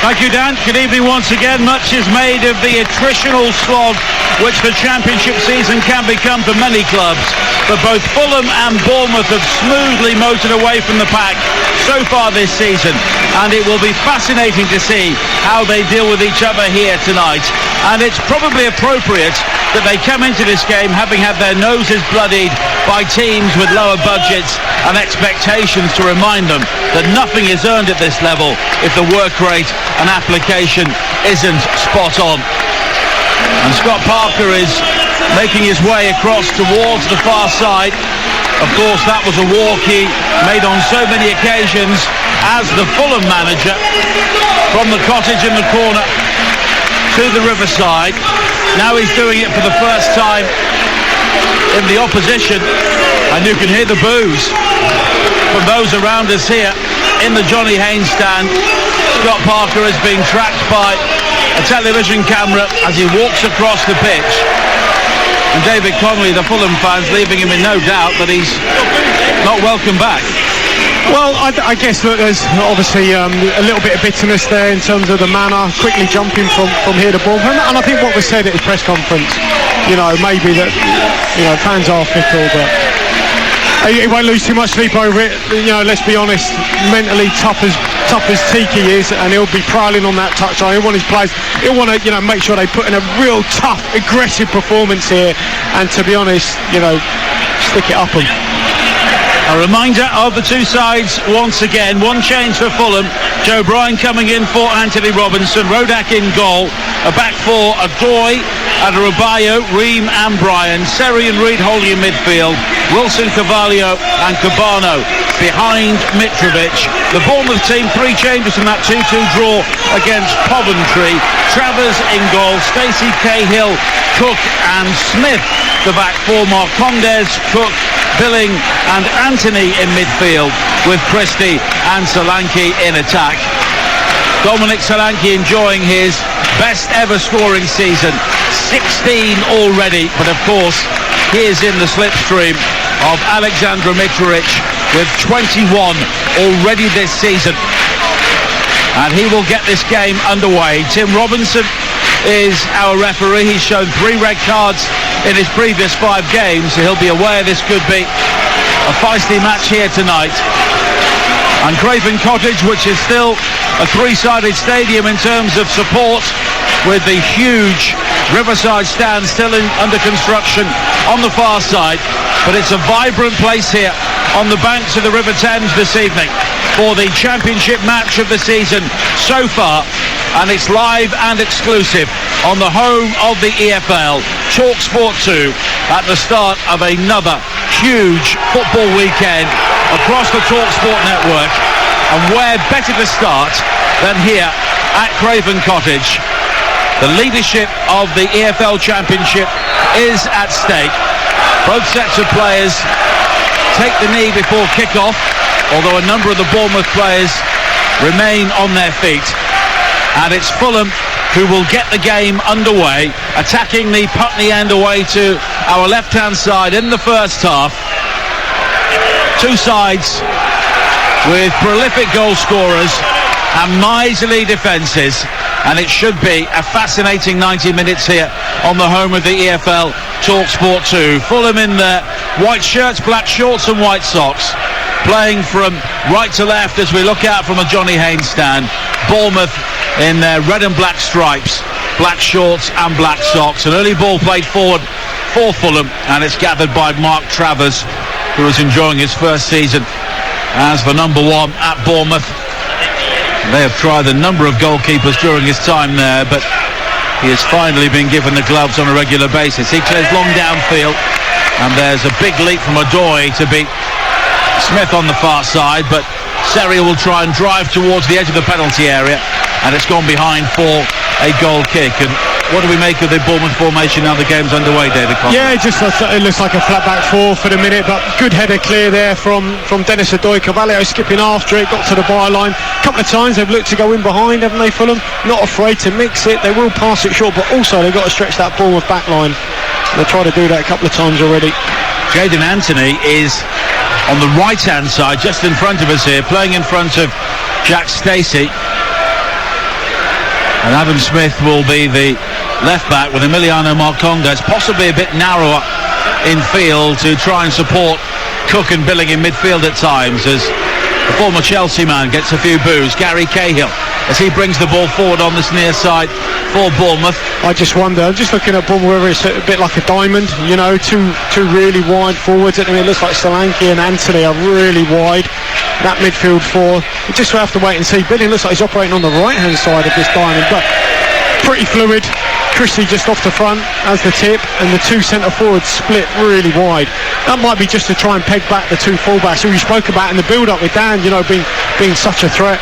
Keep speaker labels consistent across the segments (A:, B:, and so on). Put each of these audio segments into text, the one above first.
A: Thank you, Dan. Good evening once again. Much is made of the attritional slog which the championship season can become for many clubs. But both Fulham and Bournemouth have smoothly motored away from the pack so far this season. And it will be fascinating to see how they deal with each other here tonight. And it's probably appropriate that they come into this game having had their noses bloodied by teams with lower budgets and expectations, to remind them that nothing is earned at this level if the work rate and application isn't spot on. And Scott Parker is making his way across towards the far side. Of course, that was a walk he made on so many occasions as the Fulham manager, from the cottage in the corner to the riverside. Now he's doing it for the first time in the opposition, and you can hear the boos from those around us here in the Johnny Haynes stand. Scott Parker is being tracked by a television camera as he walks across the pitch, and David Connolly, the Fulham fans, leaving him in no doubt that he's not welcome back.
B: Well, I guess that there's obviously a little bit of bitterness there in terms of the manner, quickly jumping from here to Bournemouth. And I think what was said at his press conference, maybe that, fans are fickle, but he won't lose too much sleep over it. Let's be honest, mentally tough as Tiki is, and he'll be prowling on that touchline. He'll want his players, he'll want to, make sure they put in a real tough, aggressive performance here. And to be honest, stick it up them.
A: A reminder of the two sides once again. One change for Fulham. Joe Bryan coming in for Anthony Robinson. Rodak in goal. A back four of Doy, Adebayo, Ream and Bryan. Seri and Reid holding in midfield. Wilson, Carvalho and Cabano behind Mitrovic. The Bournemouth team, 3 changes in that 2-2 draw against Coventry. Travers in goal. Stacey, Cahill, Cook and Smith. The back four, Marcondes, Cook, Billing and Anthony in midfield, with Christie and Solanke in attack. Dominic Solanke enjoying his best ever scoring season, 16 already, but of course he is in the slipstream of Alexander Mitrovic with 21 already this season, and he will get this game underway. Tim Robinson is our referee. He's shown 3 red cards in his previous 5 games, so he'll be aware this could be a feisty match here tonight. And Craven Cottage, which is still a 3-sided stadium in terms of support, with the huge Riverside stand still under construction on the far side, but it's a vibrant place here on the banks of the River Thames this evening for the championship match of the season so far. And it's live and exclusive on the home of the EFL, TalkSport 2, at the start of another huge football weekend across the TalkSport network. And where better to start than here at Craven Cottage? The leadership of the EFL Championship is at stake. Both sets of players take the knee before kick-off, although a number of the Bournemouth players remain on their feet. And it's Fulham who will get the game underway, attacking the Putney end away to our left-hand side in the first half. Two sides with prolific goal scorers and miserly defences, and it should be a fascinating 90 minutes here on the home of the EFL, TalkSport 2. Fulham in their white shirts, black shorts and white socks, playing from right to left as we look out from a Johnny Haynes stand. Bournemouth in their red and black stripes, black shorts and black socks. An early ball played forward for Fulham, and it's gathered by Mark Travers, who is enjoying his first season as the number 1 at Bournemouth. They have tried a number of goalkeepers during his time there, but he has finally been given the gloves on a regular basis. He clears long downfield, and there's a big leap from Adoy to beat Smith on the far side, but Seri will try and drive towards the edge of the penalty area, and it's gone behind for a goal kick. And what do we make of the Bournemouth formation now the game's underway, David Conlon?
B: Yeah, it looks like a flat back 4 for the minute, but good header clear there from Dennis Adoy. Carvalho skipping after it, got to the byline. A couple of times they've looked to go in behind, haven't they, Fulham? Not afraid to mix it. They will pass it short, but also they've got to stretch that Bournemouth back line. They've tried to do that a couple of times already.
A: Jayden Anthony is on the right-hand side, just in front of us here, playing in front of Jack Stacey. And Adam Smith will be the left back with Emiliano Marcondes, possibly a bit narrower in field to try and support Cook and Billing in midfield at times, as the former Chelsea man gets a few boos. Gary Cahill, as he brings the ball forward on this near side for Bournemouth.
B: I just wonder, I'm just looking at Bournemouth, whether it's a bit like a diamond, you know, two really wide forwards. It looks like Solanke and Anthony are really wide. That midfield four, we just have to wait and see. Billing looks like he's operating on the right-hand side of this diamond, but pretty fluid. Christie just off the front as the tip, and the two centre forwards split really wide. That might be just to try and peg back the two fullbacks who we spoke about in the build-up with Dan, you know, being such a threat.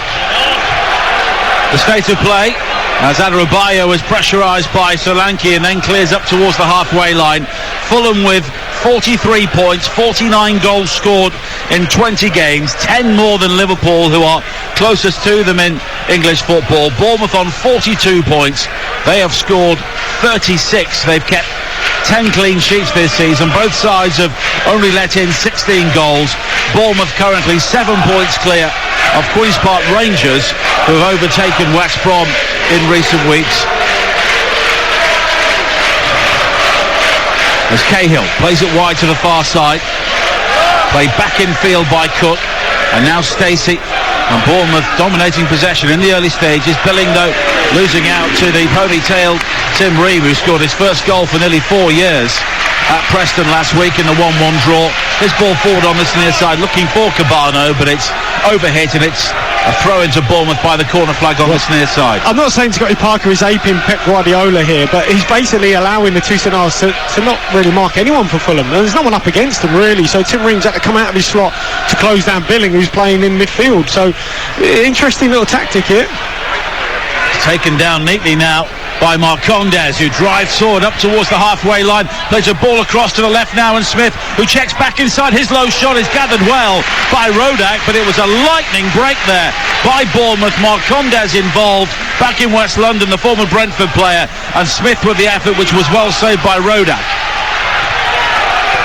A: The state of play as Adebayo is pressurised by Solanke and then clears up towards the halfway line. Fulham with 43 points, 49 goals scored in 20 games, 10 more than Liverpool, who are closest to them in English football. Bournemouth on 42 points. They have scored 36. They've kept 10 clean sheets this season. Both sides have only let in 16 goals. Bournemouth currently 7 points clear of Queen's Park Rangers, who have overtaken West Brom in recent weeks. As Cahill plays it wide to the far side, played back in field by Cook, and now Stacey, and Bournemouth dominating possession in the early stages. Billing, though, losing out to the ponytailed Tim Reeve, who scored his first goal for nearly 4 years at Preston last week in the 1-1 draw. This ball forward on this near side, looking for Cabano, but it's overhit, and it's a throw into Bournemouth by the corner flag on this near side.
B: I'm not saying Scotty Parker is aping Pep Guardiola here, but he's basically allowing the two centre-halves to not really mark anyone for Fulham. There's no one up against them, really, so Tim Reeves had to come out of his slot to close down Billing, who's playing in midfield. So interesting little tactic here.
A: It's taken down neatly now by Marcondes, who drives forward up towards the halfway line, plays a ball across to the left now, and Smith, who checks back inside. His low shot is gathered well by Rodak, but it was a lightning break there by Bournemouth. Marcondes involved back in West London, the former Brentford player, and Smith with the effort, which was well saved by Rodak.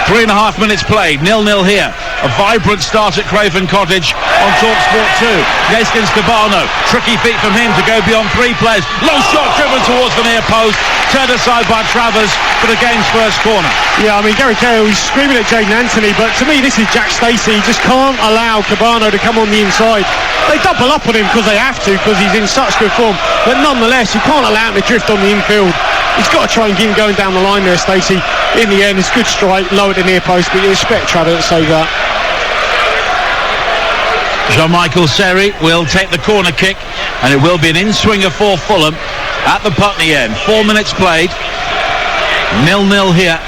A: 3.5 minutes played, 0-0 here. A vibrant start at Craven Cottage on TalkSport 2. Neskins Cabano, tricky feet from him to go beyond three players. Low shot driven towards the near post, turned aside by Travers for the game's first corner.
B: Yeah, I mean, Gary Cahill, he's screaming at Jaden Anthony, but to me this is Jack Stacey. He just can't allow Cabano to come on the inside. They double up on him because they have to, because he's in such good form, but nonetheless you can't allow him to drift on the infield. He's got to try and get him going down the line there, Stacey. In the end, it's a good strike, low at the near post, but you expect Travers to save that.
A: Jean-Michael Seri will take the corner kick, and it will be an in-swinger for Fulham at the Putney end. 4 minutes played, 0-0 here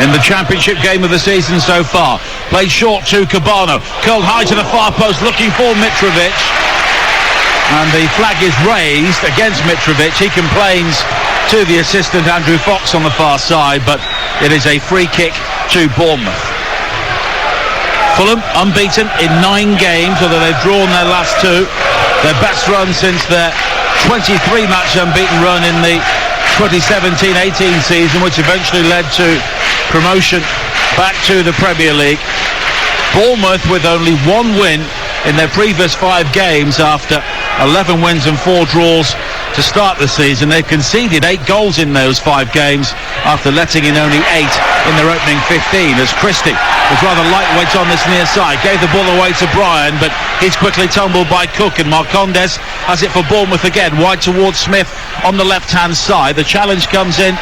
A: in the championship game of the season so far. Played short to Cabano, curled high to the far post, looking for Mitrovic, and the flag is raised against Mitrovic. He complains to the assistant Andrew Fox on the far side, but it is a free kick to Bournemouth. Fulham unbeaten in 9 games, although they've drawn their last 2. Their best run since their 23-match unbeaten run in the 2017-18 season, which eventually led to promotion back to the Premier League. Bournemouth with only 1 win in their previous 5 games after 11 wins and 4 draws to start the season. They've conceded 8 goals in those 5 games after letting in only 8 in their opening 15, as Christie was rather lightweight on this near side, gave the ball away to Bryan, but he's quickly tumbled by Cook, and Marcondes has it for Bournemouth again, wide towards Smith on the left-hand side. The challenge comes in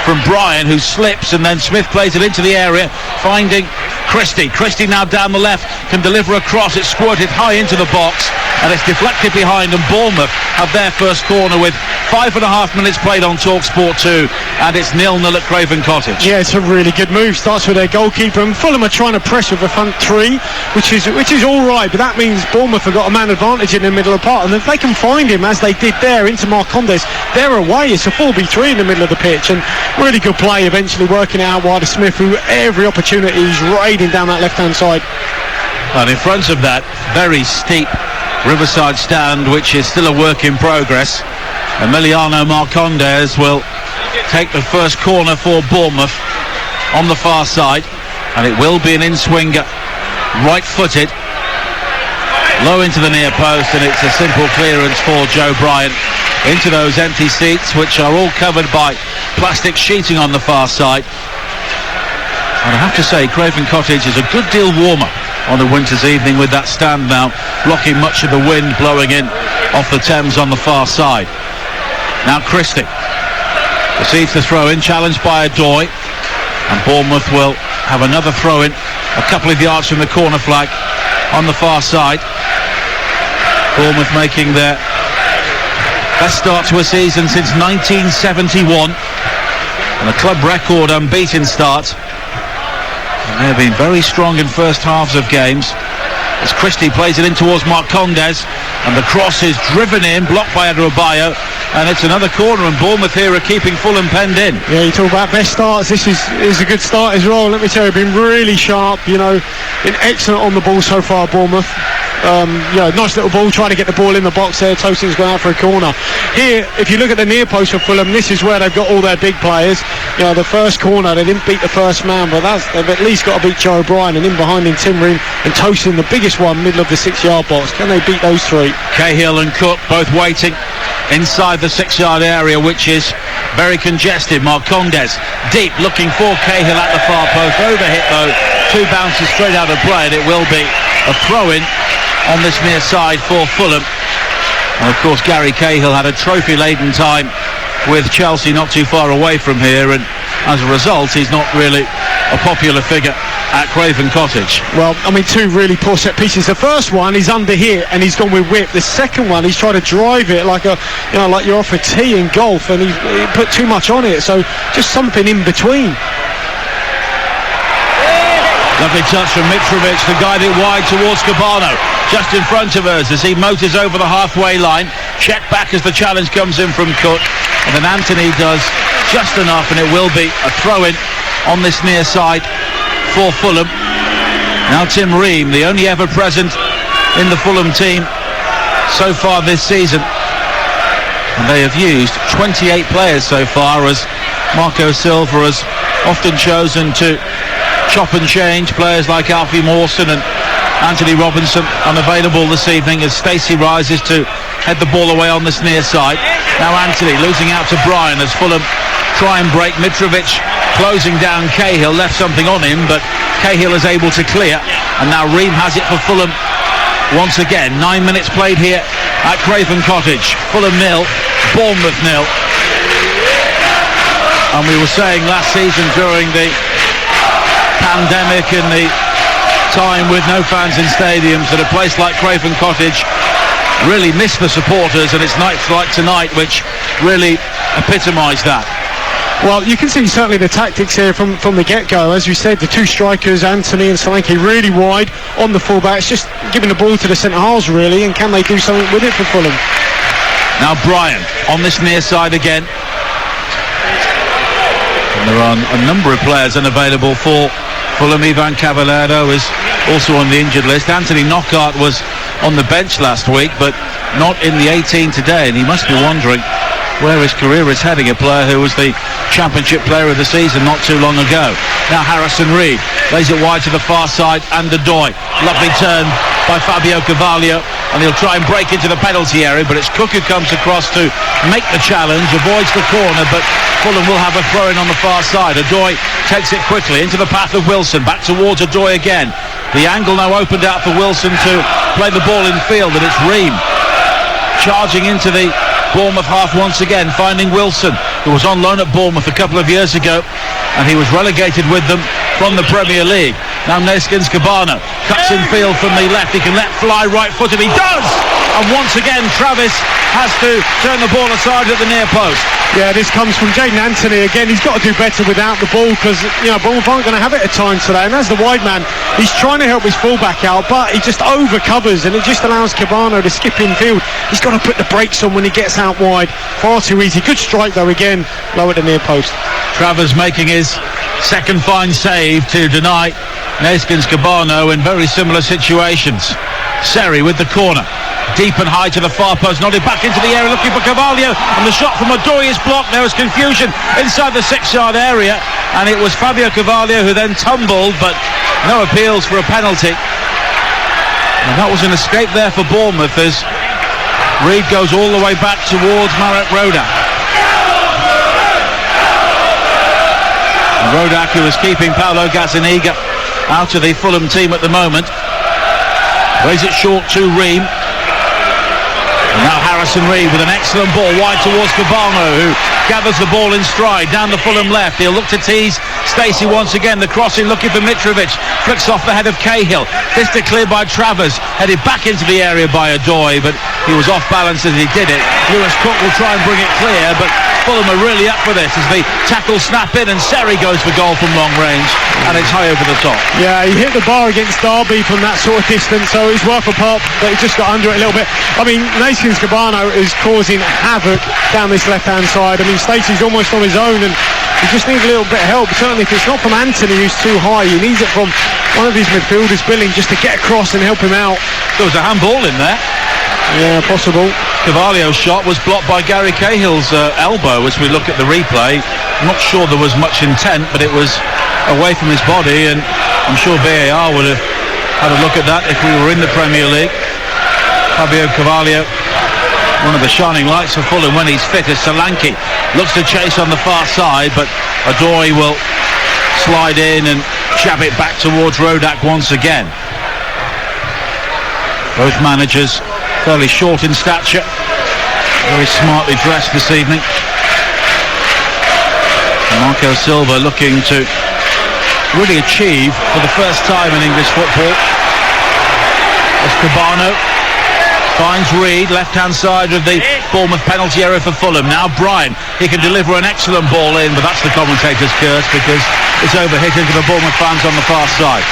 A: from Bryan, who slips, and then Smith plays it into the area, finding Christie. Christie now down the left, can deliver a cross. It's squirted high into the box, and it's deflected behind, and Bournemouth have their first corner with 5.5 minutes played on TalkSport 2, and it's 0-0 at Craven Cottage. Yeah, it's a really good move. Starts with their goalkeeper, and Fulham are trying to press with the front 3, which is all right, but that means Bournemouth have got a man advantage in the middle of the park, and if they can find him, as they did there, into Marcondes, they're away. It's a 4v3 in the middle of the pitch, and really good play, eventually working it out wide to Smith, who every opportunity he's raiding down that left-hand side. And in front of that very steep Riverside stand, which is still a work in progress, Emiliano Marcondes will take the first corner for Bournemouth on the far side, and it will be an in-swinger, right-footed. low into the near post, and it's a simple clearance for Joe Bryan into those empty seats, which are all covered by plastic sheeting on the far side. And I have to say, Craven Cottage is a good deal warmer on a winter's evening with that stand now blocking much of the wind blowing in off the Thames on the far side. Now Christie receives the throw-in, challenged by Adoy, and Bournemouth will have another throw-in a couple of yards from the corner flag on the far side. Bournemouth making their best start to a season since 1971 and a club record unbeaten start. And they have been very strong in first halves of games as Christie plays it in towards Marcondes, and the cross is driven in, blocked by Adebayo, and it's another corner, and Bournemouth here are keeping Fulham penned in.
B: Yeah, you talk about best starts, this is a good start as well. Let me tell you, been really sharp, been excellent on the ball so far, Bournemouth. Nice little ball, trying to get the ball in the box there. Tosin's going out for a corner. Here, if you look at the near post for Fulham, this is where they've got all their big players. The first corner, they didn't beat the first man, but they've at least got to beat Joe Bryan, and in behind him, Tim Ream and Tosin, the biggest one, middle of the 6-yard box. Can they beat those three?
A: Cahill and Cook both waiting inside the 6-yard area, which is very congested. Marcondes deep, looking for Cahill at the far post. Overhit though, 2 bounces straight out of play, and it will be a throw-in on this near side for Fulham. And of course Gary Cahill had a trophy-laden time with Chelsea not too far away from here, and as a result he's not really a popular figure at Craven Cottage.
B: Well, 2 really poor set pieces. The first one he's under hit and he's gone with whip. The second one he's tried to drive it like you're off a tee in golf, and he put too much on it, so just something in between.
A: Lovely touch from Mitrovic to guide it wide towards Cabano, just in front of us as he motors over the halfway line. Check back as the challenge comes in from Cook, and then Anthony does just enough, and it will be a throw-in on this near side for Fulham. Now Tim Ream, the only ever present in the Fulham team so far this season, and they have used 28 players so far, as Marco Silva has often chosen to chop and change players like Alfie Mawson and Anthony Robinson unavailable this evening as Stacey rises to head the ball away on this near side. Now Anthony losing out to Bryan as Fulham try and break. Mitrovic closing down Cahill, left something on him, but Cahill is able to clear, and now Ream has it for Fulham once again. 9 minutes played here at Craven Cottage. Fulham 0, Bournemouth 0. And we were saying last season during the pandemic and the time with no fans in stadiums that a place like Craven Cottage really missed the supporters, and it's nights like tonight which really epitomised that.
B: Well, you can see certainly the tactics here from the get-go. As you said, the 2 strikers, Anthony and Solanke, really wide on the full-backs, just giving the ball to the centre-halves really, and can they do something with it for Fulham?
A: Now Bryan on this near side again. And there are a number of players unavailable for Fulham. Ivan Cavallero is also on the injured list. Anthony Knockaert was on the bench last week, but not in the 18 today, and he must be wondering where his career is heading, a player who was the Championship Player of the Season not too long ago. Now Harrison Reed lays it wide to the far side, and Adoy. Lovely turn by Fabio Carvalho, and he'll try and break into the penalty area, but it's Cook who comes across to make the challenge, avoids the corner, but Fulham will have a throw-in on the far side. Adoy takes it quickly into the path of Wilson, back towards Adoy again. The angle now opened out for Wilson to play the ball in field, and it's Ream charging into the Bournemouth half once again, finding Wilson, who was on loan at Bournemouth a couple of years ago, and he was relegated with them from the Premier League. Now Neskins Cabano cuts in field from the left. He can let fly right-footed. He does! And once again Travis has to turn the ball aside at the near post.
B: Yeah, this comes from Jaden Anthony again. He's got to do better without the ball, because Bournemouth aren't going to have it at times today, and as the wide man he's trying to help his fullback out, but he just overcovers, and it just allows Cabano to skip in field. He's got to put the brakes on when he gets out wide. Far too easy. Good strike though again, low at the near post.
A: Travers making his second fine save to deny Neskins Cabano in very similar situations. Seri with the corner, deep and high to the far post, nodded back into the area looking for Carvalho, and the shot from Adoy is blocked. There was confusion inside the 6-yard area, and it was Fabio Carvalho who then tumbled, but no appeals for a penalty. And that was an escape there for Bournemouth as Reid goes all the way back towards Marek Rodak. And Rodak, who is keeping Paulo Gazzaniga out of the Fulham team at the moment, plays it short to Ream. And now Harrison Reid with an excellent ball wide towards Cabano, who gathers the ball in stride down the Fulham left. He'll look to tease Stacey once again. The crossing looking for Mitrovic. Flicks off the head of Cahill. This cleared by Travers. Headed back into the area by Adoy, but he was off balance as he did it. Lewis Cook will try and bring it clear, but Fulham are really up for this as the tackle snap in and Seri goes for goal from long range, and it's high over the top.
B: Yeah, he hit the bar against Derby from that sort of distance, so he's worth a pop, but he just got under it a little bit. I mean, Nations Cabano is causing havoc down this left-hand side. I mean, Stacey's almost on his own, and he just needs a little bit of help. Certainly if it's not from Anthony, who's too high, he needs it from one of his midfielders, Billing, just to get across and help him out.
A: There was a handball in there.
B: Yeah, possible.
A: Carvalho's shot was blocked by Gary Cahill's elbow as we look at the replay. I'm not sure there was much intent, but it was away from his body, and I'm sure VAR would have had a look at that if we were in the Premier League. Fabio Carvalho, one of the shining lights of Fulham when he's fit, as Solanke looks to chase on the far side, but Adoy will slide in and jab it back towards Rodak once again. Both managers fairly short in stature, very smartly dressed this evening. And Marco Silva looking to really achieve for the first time in English football. As Cabano finds Reid, left-hand side of the Bournemouth penalty area for Fulham. Now Bryan, he can deliver an excellent ball in, but that's the commentator's curse because it's overhit into the Bournemouth fans on the far side.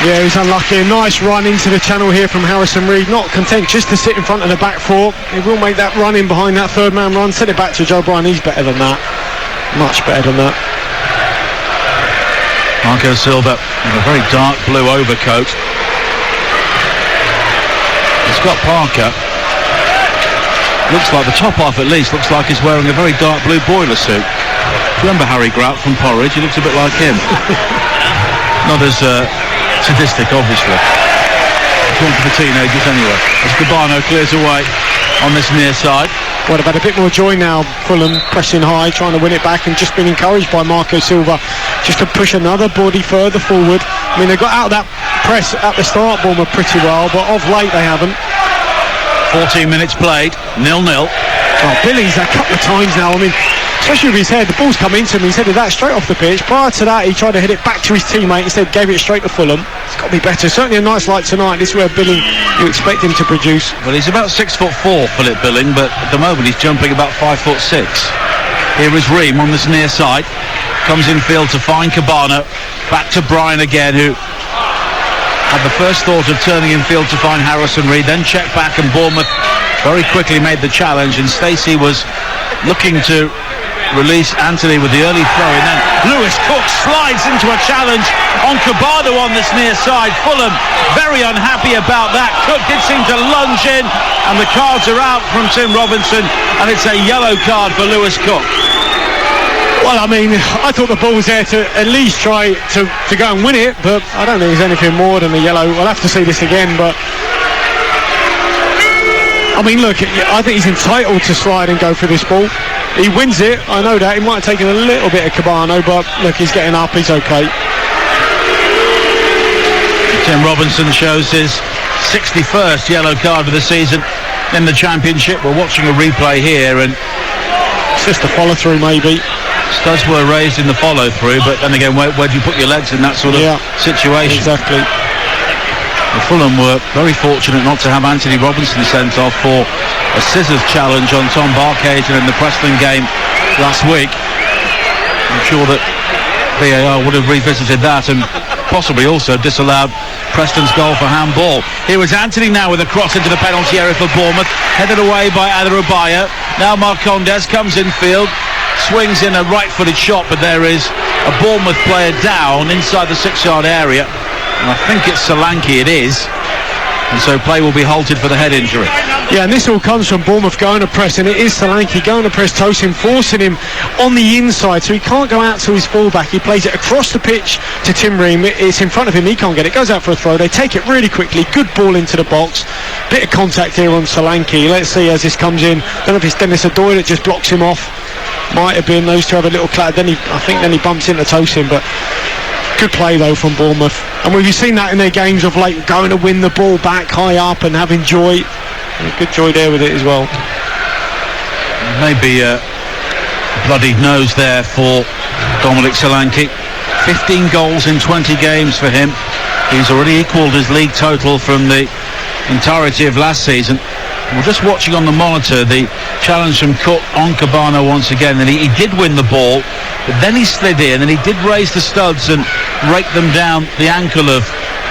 B: Yeah, he's unlucky. A nice run into the channel here from Harrison Reid. Not content just to sit in front of the back four. He will make that run in behind that third man run. Send it back to Joe Bryan. He's better than that. Much better than that.
A: Marco Silva in a very dark blue overcoat. Scott Parker looks like, the top half at least, looks like he's wearing a very dark blue boiler suit. Do you remember Harry Grout from Porridge? He looks a bit like him. Not as sadistic, obviously. It's one for the teenagers anyway. As Cabano clears away on this near side.
B: Well, they've had a bit more joy now. Fulham pressing high, trying to win it back, and just been encouraged by Marco Silva just to push another body further forward. I mean, they got out of that press at the start, Bournemouth, pretty well, but of late they haven't.
A: 14 minutes played, 0-0.
B: Oh, Billy's a couple of times now. I mean, especially with his head, the ball's come into him. He's headed that straight off the pitch. Prior to that, he tried to hit it back to his teammate. Instead, gave it straight to Fulham. It's got to be better. Certainly a nice light tonight. This is where Billing, you expect him to produce.
A: Well, he's about 6'4", Philip Billing, but at the moment he's jumping about 5'6". Here is Ream on this near side. Comes in field to find Cabano. Back to Bryan again, who had the first thought of turning in field to find Harrison Reid, then checked back, and Bournemouth very quickly made the challenge, and Stacey was looking to release Anthony with the early throw, and then Lewis Cook slides into a challenge on Cabano on this near side. Fulham very unhappy about that. Cook did seem to lunge in, and the cards are out from Tim Robinson, and it's a yellow card for Lewis Cook.
B: Well, I mean, I thought the ball was there to at least try to go and win it, but I don't think there's anything more than the yellow. We'll have to see this again, but I mean, look, I think he's entitled to slide and go for this ball. He wins it, I know that. He might have taken a little bit of Cabano, but look, he's getting up, he's okay.
A: Tim Robinson shows his 61st yellow card of the season in the Championship. We're watching a replay here, and
B: it's just a follow-through, maybe.
A: Studs were raised in the follow-through, but then again, where do you put your legs in that sort of situation?
B: Exactly.
A: Well, Fulham were very fortunate not to have Anthony Robinson sent off for a scissors challenge on Tom Barkhagen in the Preston game last week. I'm sure that VAR would have revisited that and possibly also disallowed Preston's goal for handball. Here is Anthony now with a cross into the penalty area for Bournemouth, headed away by Adarabioyo. Now Marcondes comes in field, swings in a right-footed shot, but there is a Bournemouth player down inside the 6-yard area, and I think it's Solanke. It is. and so play will be halted for the head injury.
B: Yeah, and this all comes from Bournemouth going to press, and it is Solanke going to press Tosin, forcing him on the inside, so he can't go out to his fullback. He plays it across the pitch to Tim Ream. It's in front of him, he can't get it, goes out for a throw. They take it really quickly, good ball into the box. Bit of contact here on Solanke. Let's see as this comes in. Don't know if it's Dennis Adoy that just blocks him off. Might have been. Those two have a little clatter. Then he bumps into Tosin, but good play though from Bournemouth. And we've seen that in their games of late, going to win the ball back high up and having joy. Good joy there with it as well.
A: Maybe a bloodied nose there for Dominic Solanke. 15 goals in 20 games for him. He's already equalled his league total from the entirety of last season. We're just watching on the monitor the challenge from Cook on Cabano once again, and he did win the ball, but then he slid in and he did raise the studs and rake them down the ankle of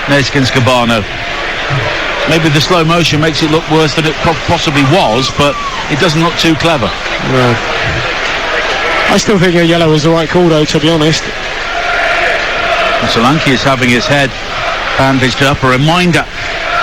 A: Neeskens Cabano. Maybe the slow motion makes it look worse than it possibly was, but it doesn't look too clever.
B: No. I still think a yellow was the right call though, to be honest.
A: And Solanke is having his head bandaged up. A reminder,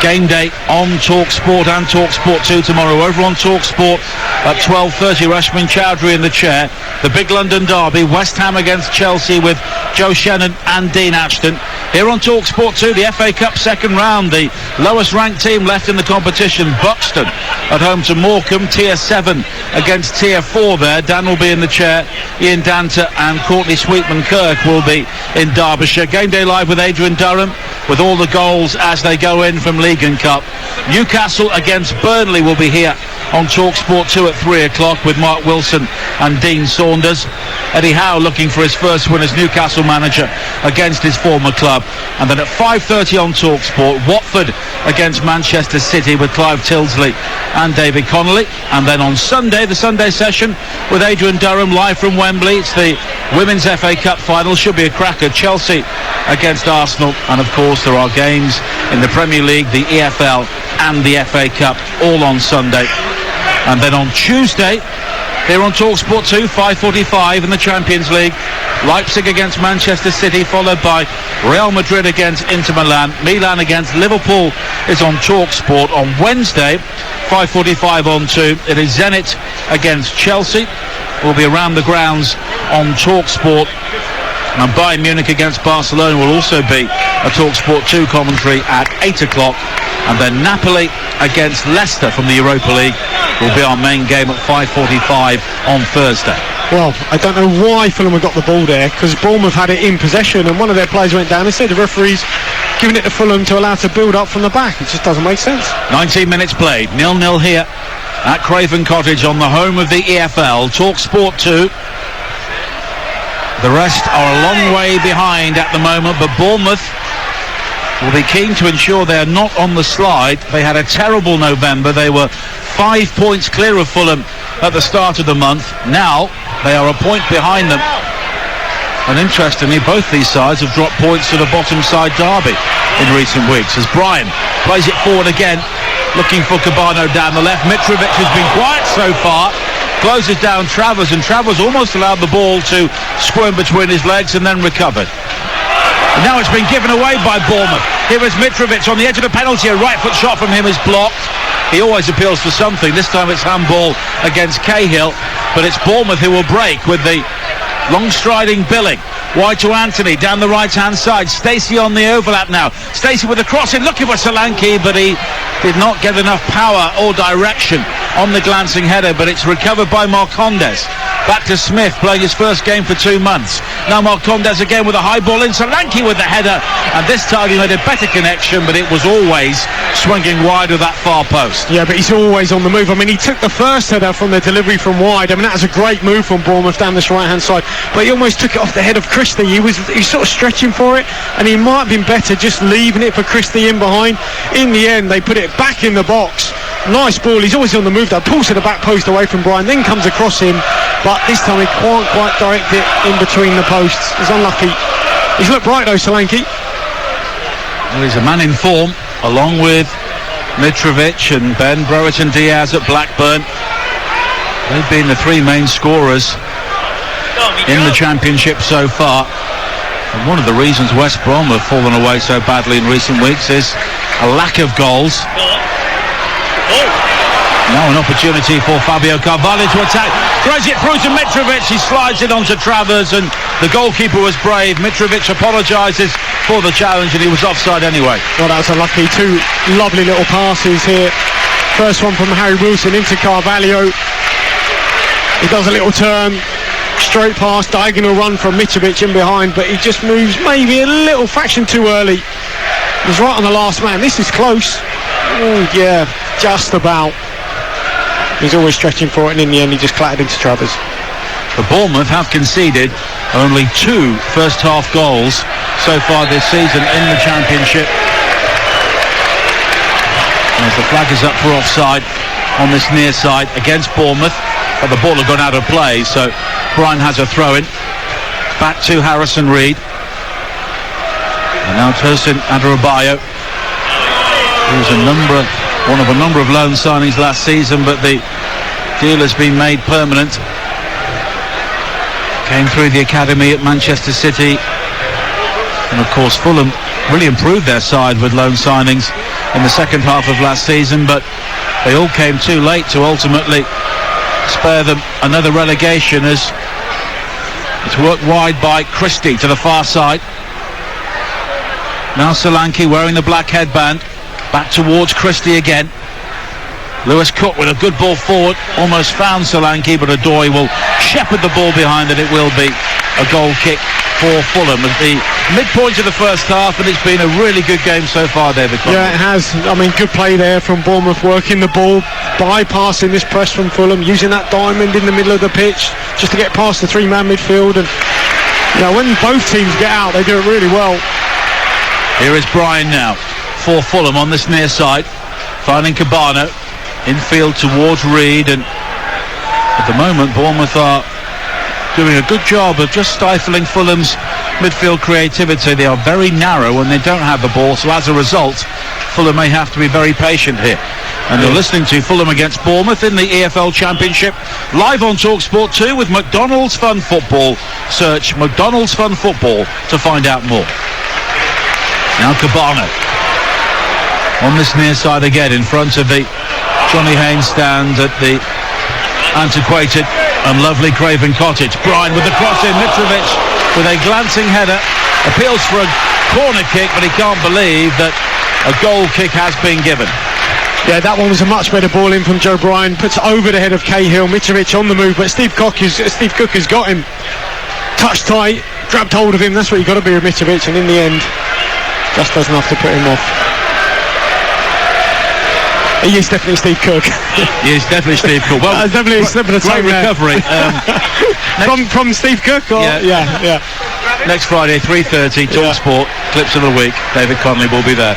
A: game day on TalkSport and TalkSport 2 tomorrow. Over on TalkSport at 12:30, Rashmin Chowdhury in the chair. The big London derby, West Ham against Chelsea with Joe Shannon and Dean Ashton. Here on TalkSport 2, the FA Cup second round, the lowest ranked team left in the competition, Buxton, at home to Morecambe. Tier 7 against Tier 4 there. Dan will be in the chair. Ian Danter and Courtney Sweetman-Kirk will be in Derbyshire. Game day live with Adrian Durham, with all the goals as they go in from League and Cup. Newcastle against Burnley will be here on TalkSport 2 at 3 o'clock with Mark Wilson and Dean Saunders. Eddie Howe looking for his first win as Newcastle manager against his former club. And then at 5:30 on TalkSport, Watford against Manchester City with Clive Tildesley and David Connolly. And then on Sunday, the Sunday session with Adrian Durham live from Wembley. It's the Women's FA Cup final. Should be a cracker. Chelsea against Arsenal. And of course there are games in the Premier League, the EFL and the FA Cup all on Sunday. And then on Tuesday, here on TalkSport 2, 5:45 in the Champions League, Leipzig against Manchester City, followed by Real Madrid against Inter Milan. Milan against Liverpool is on TalkSport. On Wednesday, 5:45 on 2, it is Zenit against Chelsea. Will be around the grounds on TalkSport. And Bayern Munich against Barcelona will also be a TalkSport 2 commentary at 8 o'clock. And then Napoli against Leicester from the Europa League will be our main game at 5:45 on Thursday.
B: Well, I don't know why Fulham have got the ball there, because Bournemouth had it in possession and one of their players went down. Instead, the referee's giving it to Fulham to allow to build up from the back. It just doesn't make sense.
A: 19 minutes played, 0-0 here at Craven Cottage on the home of the EFL. TalkSport 2. The rest are a long way behind at the moment, but Bournemouth will be keen to ensure they are not on the slide. They had a terrible November. They were 5 points clear of Fulham at the start of the month. Now they are a point behind them. And interestingly, both these sides have dropped points to the bottom side Derby in recent weeks, as Brian plays it forward again, looking for Cabano down the left. Mitrovic has been quiet so far, closes down Travers, and Travers almost allowed the ball to squirm between his legs and then recovered. And now it's been given away by Bournemouth. Here is Mitrovic on the edge of the penalty. A right foot shot from him is blocked. He always appeals for something. This time it's handball against Cahill, but it's Bournemouth who will break with the long striding Billing. Wide to Anthony down the right hand side. Stacey on the overlap now. Stacey with the cross in, looking for Solanke, but he did not get enough power or direction on the glancing header, but it's recovered by Marcondes. Back to Smith, playing his first game for 2 months. Now Marcondes again with a high ball in. Solanke with the header, and this time he made a better connection, but it was always swinging wide of that far post.
B: Yeah, but he's always on the move. I mean, he took the first header from the delivery from wide. I mean, that was a great move from Bournemouth down this right-hand side, but he almost took it off the head of Christie. He was sort of stretching for it, and he might have been better just leaving it for Christie in behind. In the end, they put it back in the box. Nice ball. He's always on the move though. Pulls to the back post away from Brian, then comes across him, but this time he can't quite direct it in between the posts. He's unlucky. He's looked bright though, Solanke.
A: Well, he's a man in form, along with Mitrovic and Ben Brereton Diaz at Blackburn. They've been the three main scorers in the Championship so far. And one of the reasons West Brom have fallen away so badly in recent weeks is a lack of goals. Now an opportunity for Fabio Carvalho to attack. Throws it through to Mitrovic. He slides it onto Travers, and the goalkeeper was brave. Mitrovic apologises for the challenge, and he was offside anyway.
B: Well, that was unlucky. Two lovely little passes here. First one from Harry Wilson into Carvalho. He does a little turn, straight pass, diagonal run from Mitrovic in behind, but he just moves maybe a little fraction too early. He's right on the last man. This is close. Oh, yeah, just about. He's always stretching for it, and in the end he just clattered into Travers.
A: The Bournemouth have conceded only 2 first half goals so far this season in the Championship. As the flag is up for offside on this near side against Bournemouth, but the ball had gone out of play, so Brian has a throw in. Back to Harrison Reed. And now Tosin Adarabioyo, who's one of a number of loan signings last season, but the deal has been made permanent. Came through the academy at Manchester City, and of course Fulham really improved their side with loan signings in the second half of last season, but they all came too late to ultimately spare them another relegation, as it's worked wide by Christie to the far side. Now Solanke wearing the black headband, back towards Christie again. Lewis Cook with a good ball forward, almost found Solanke, but Adoy will shepherd the ball behind, and it will be a goal kick for Fulham at the midpoint of the first half, and it's been a really good game so far, David Conley.
B: Yeah, it has. I mean, good play there from Bournemouth, working the ball, bypassing this press from Fulham, using that diamond in the middle of the pitch just to get past the 3-man midfield. And you know, when both teams get out, they do it really well.
A: Here is Brian now for Fulham on this near side, finding Cabano infield towards Reed, and at the moment Bournemouth are doing a good job of just stifling Fulham's midfield creativity. They are very narrow when they don't have the ball, so as a result Fulham may have to be very patient here. And you're listening to Fulham against Bournemouth in the EFL Championship, live on TalkSport 2 with McDonald's Fun Football. Search McDonald's Fun Football to find out more. Now Cabano on this near side again, in front of the Johnny Haynes stand at the antiquated and lovely Craven Cottage. Brian with the cross in, Mitrovic with a glancing header, appeals for a corner kick, but he can't believe that a goal kick has been given.
B: Yeah, that one was a much better ball in from Joe Bryan, puts it over the head of Cahill. Mitrovic on the move, but Steve Cook has got him touched tight, grabbed hold of him. That's what you've got to be with Mitrovic, and in the end just doesn't have to put him off. He is definitely Steve Cook.
A: He is definitely Steve Cook. Well,
B: definitely a slip of the tongue.
A: Great recovery.
B: From Steve Cook? Or? Yeah.
A: Next Friday, 3:30, TalkSport, Clips of the Week. David Connolly will be there.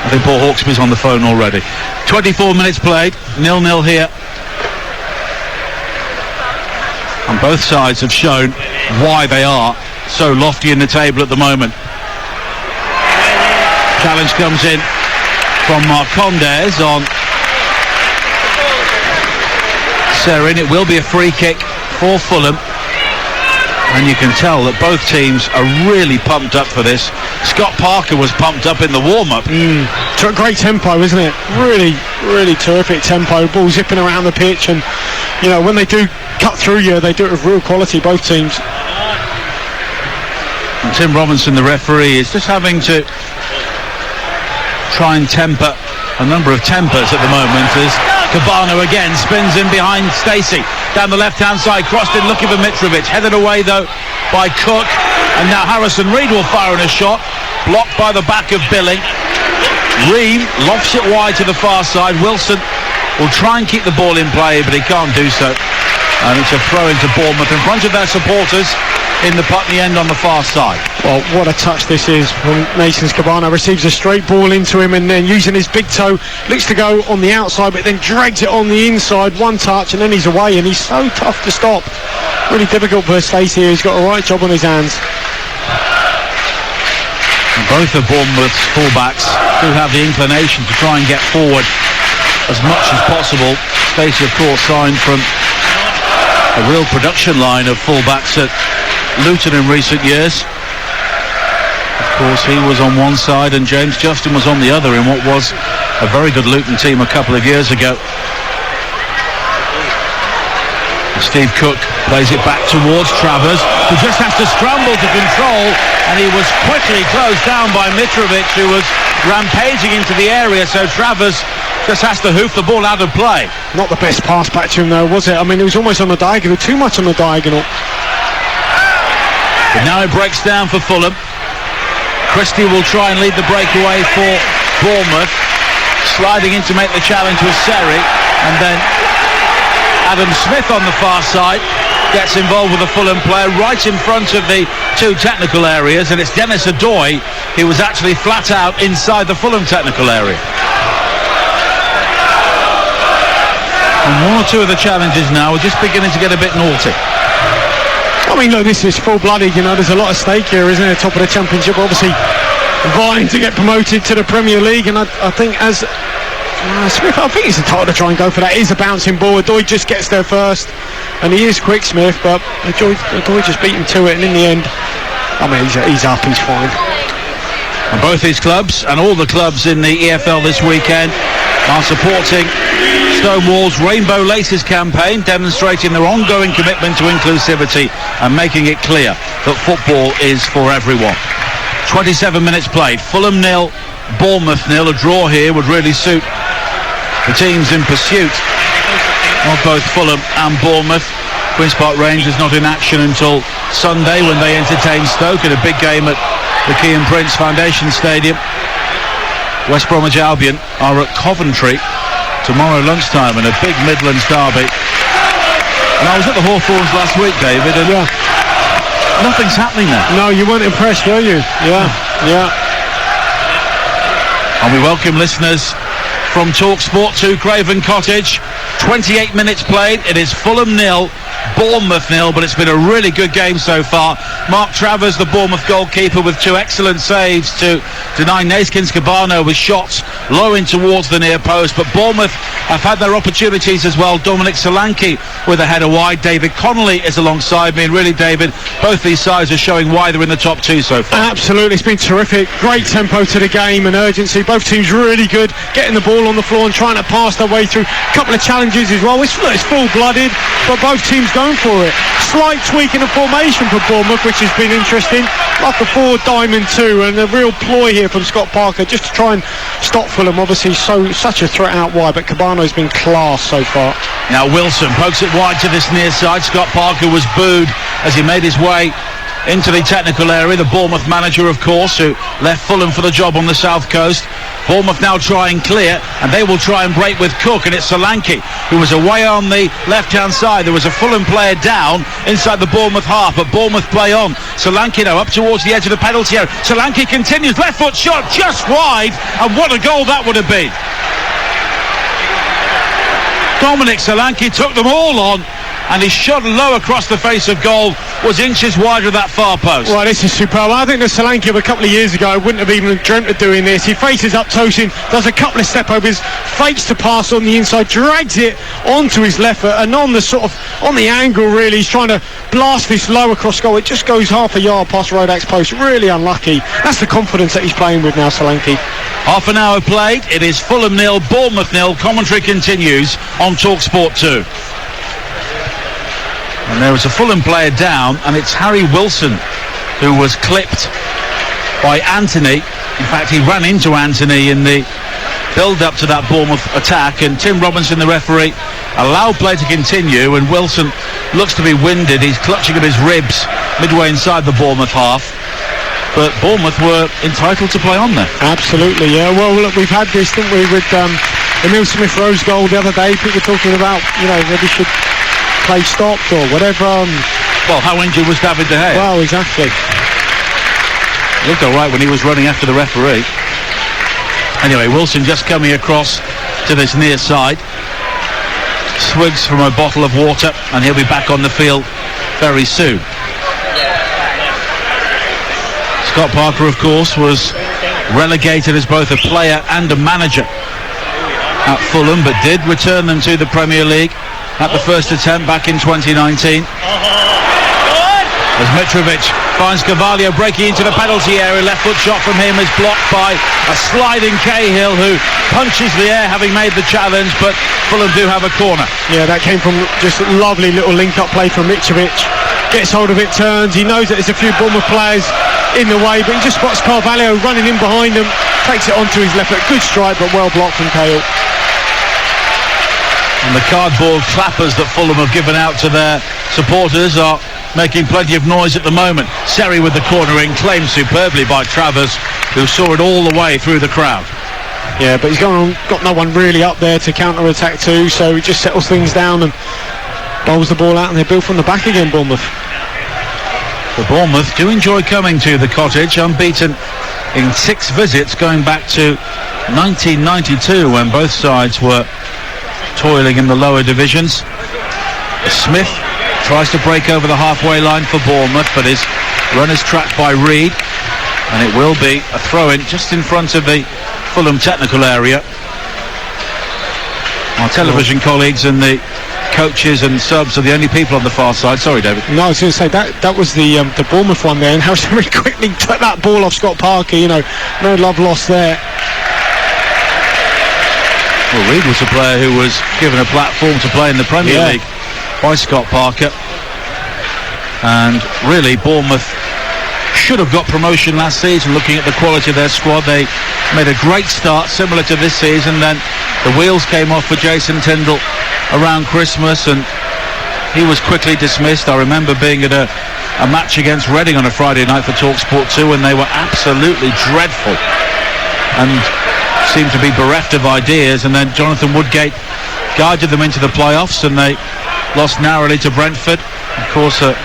A: I think Paul Hawksby's on the phone already. 24 minutes played, 0-0 here. And both sides have shown why they are so lofty in the table at the moment. Challenge comes in from Marcondes on Serin. It will be a free kick for Fulham, and you can tell that both teams are really pumped up for this. Scott Parker was pumped up in the warm-up.
B: Great tempo, isn't it? Really terrific tempo. Ball zipping around the pitch, and you know, when they do cut through you, they do it with real quality, both teams.
A: And Tim Robinson, the referee, is just having to try and temper a number of tempers at the moment, as Cabano again spins in behind Stacey down the left hand side, crossed in looking for Mitrovic, headed away though by Cook, and now Harrison Reed will fire in a shot, blocked by the back of Billing. Reed lofts it wide to the far side. Wilson will try and keep the ball in play, but he can't do so, and it's a throw into Bournemouth in front of their supporters in the Putney end on the far side. Well,
B: what a touch this is from Mason's. Cabano receives a straight ball into him, and then using his big toe, looks to go on the outside, but then drags it on the inside, one touch, and then he's away, and he's so tough to stop. Really difficult for Stacey here. He's got a right job on his hands.
A: And both of Bournemouth's fullbacks do have the inclination to try and get forward as much as possible. Stacey, of course, signed from a real production line of fullbacks at Luton in recent years. Of Of course, he was on one side and James Justin was on the other in what was a very good Luton team a couple of years ago. Steve Cook plays it back towards Travers, who just has to scramble to control, and he was quickly closed down by Mitrovic, who was rampaging into the area, so Travers just has to hoof the ball out of play.
B: Not the best pass back to him though, was it? I mean, it was almost on the diagonal, too much on the diagonal.
A: But now it breaks down for Fulham. Christie will try and lead the breakaway for Bournemouth. Sliding in to make the challenge with Seri, and then Adam Smith on the far side gets involved with a Fulham player right in front of the two technical areas, and it's Dennis Adoy who was actually flat out inside the Fulham technical area. And one or two of the challenges now are just beginning to get a bit naughty.
B: I mean, look, this is full-blooded, you know, there's a lot at stake here, isn't there? Top of the Championship, obviously vying to get promoted to the Premier League, and I think as Smith, I think he's entitled to try and go for that. It is a bouncing ball. Adoy just gets there first, and he is quick, Smith, but Adoy just beat him to it, and in the end, I mean, he's up, he's fine.
A: And both these clubs and all the clubs in the EFL this weekend are supporting Stonewall's Rainbow Laces campaign, demonstrating their ongoing commitment to inclusivity and making it clear that football is for everyone. 27 minutes played, Fulham 0, Bournemouth 0. A draw here would really suit the teams in pursuit of both Fulham and Bournemouth. Queen's Park Rangers not in action until Sunday when they entertain Stoke in a big game at the Key and Prince Foundation Stadium. West Bromwich Albion are at Coventry tomorrow lunchtime in a big Midlands derby. And I was at the Hawthorns last week, David, and nothing's happening there.
B: No, you weren't impressed, were you? Yeah.
A: And we welcome listeners from TalkSport to Craven Cottage. 28 minutes played. It is Fulham 0, Bournemouth 0, but it's been a really good game so far. Mark Travers, the Bournemouth goalkeeper, with two excellent saves to deny Neeskens Cabano with shots low in towards the near post. But Bournemouth have had their opportunities as well. Dominic Solanke with a header wide. David Connolly is alongside me, and really, David, both these sides are showing why they're in the top two so far.
B: Absolutely, it's been terrific. Great tempo to the game and urgency. Both teams really good, getting the ball on the floor and trying to pass their way through. A couple of challenges as well. It's full-blooded, but both teams going for it. Slight tweak in the formation for Bournemouth, which has been interesting, like a 4-diamond-2, and a real ploy here from Scott Parker just to try and stop Fulham. Obviously such a threat out wide, but Cabano's been class so far.
A: Now Wilson pokes it wide to this near side. Scott Parker was booed as he made his way into the technical area, the Bournemouth manager, of course, who left Fulham for the job on the south coast. Bournemouth now try and clear, and they will try and break with Cook, and it's Solanke who was away on the left-hand side. There was a Fulham player down inside the Bournemouth half, but Bournemouth play on. Solanke now up towards the edge of the penalty area. Solanke continues, left foot shot just wide, and what a goal that would have been. Dominic Solanke took them all on, and his shot low across the face of goal was inches wide of that far post.
B: Well, this is superb. I think the Solanke of a couple of years ago wouldn't have even dreamt of doing this. He faces up Tosin, does a couple of step overs, fakes to pass on the inside, drags it onto his left foot, and on the angle really, he's trying to blast this low across goal. It just goes half a yard past Rodak's post. Really unlucky. That's the confidence that he's playing with now, Solanke.
A: Half an hour played. It is Fulham 0, Bournemouth 0. Commentary continues on TalkSport 2. And there was a Fulham player down, and it's Harry Wilson who was clipped by Anthony. In fact, he ran into Anthony in the build-up to that Bournemouth attack, and Tim Robinson, the referee, allowed play to continue, and Wilson looks to be winded. He's clutching at his ribs midway inside the Bournemouth half. But Bournemouth were entitled to play on there.
B: Absolutely, yeah. Well, look, we've had this, didn't we, with Emile Smith-Rowe's goal the other day. People talking about, whether he should play stopped or whatever.
A: Well, how injured was David De Gea?
B: Well, exactly.
A: He looked all right when he was running after the referee. Anyway, Wilson just coming across to this near side. Swigs from a bottle of water, and he'll be back on the field very soon. Scott Parker, of course, was relegated as both a player and a manager at Fulham, but did return them to the Premier League at the first attempt back in 2019. As Mitrovic finds Carvalho breaking into the penalty area. Left foot shot from him is blocked by a sliding Cahill, who punches the air having made the challenge, but Fulham do have a corner.
B: Yeah, that came from just a lovely little link-up play from Mitrovic. Gets hold of it, turns. He knows that there's a few Bournemouth players in the way, but he just spots Carvalho running in behind him, takes it onto his left foot. Good strike, but well blocked from Cahill.
A: And the cardboard clappers that Fulham have given out to their supporters are making plenty of noise at the moment. Seri with the corner in, claimed superbly by Travers, who saw it all the way through the crowd.
B: Yeah, but he's got no one really up there to counter-attack too, so he just settles things down and bowls the ball out, and they build from the back again, Bournemouth.
A: The Bournemouth do enjoy coming to the Cottage, unbeaten in 6 visits going back to 1992, when both sides were toiling in the lower divisions. Smith tries to break over the halfway line for Bournemouth, but his run is tracked by Reed, and it will be a throw-in just in front of the Fulham technical area. Our television colleagues and the coaches and subs are the only people on the far side. Sorry, David.
B: No, I was going to say that was the Bournemouth one there, and how very quickly took that ball off Scott Parker. No love lost there.
A: Well, Reed was a player who was given a platform to play in the Premier League by Scott Parker, and really Bournemouth should have got promotion last season. Looking at the quality of their squad, they made a great start similar to this season, then the wheels came off for Jason Tindall around Christmas and he was quickly dismissed. I remember being at a match against Reading on a Friday night for TalkSport 2, and they were absolutely dreadful and seemed to be bereft of ideas, and then Jonathan Woodgate guided them into the playoffs and they lost narrowly to Brentford. Of course, a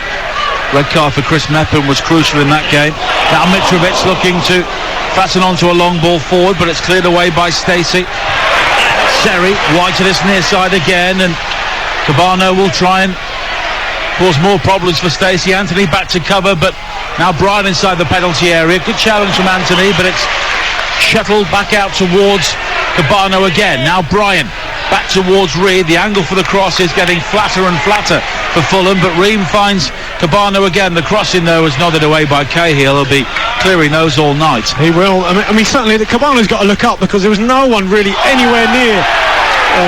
A: red card for Chris Mepham was crucial in that game. Now Mitrovic looking to fasten onto a long ball forward, but it's cleared away by Stacey. Seri wide to this near side again, and Cabano will try and cause more problems for Stacey. Anthony back to cover, but now Bryan inside the penalty area. Good challenge from Anthony, but it's shuttled back out towards Cabano again. Now Bryan back towards Reed. The angle for the cross is getting flatter and flatter for Fulham, but Ream finds Cabano again. The crossing though was nodded away by Cahill. He'll be clearing those all night. He
B: will. I mean certainly Cabano's got to look up, because there was no one really anywhere near.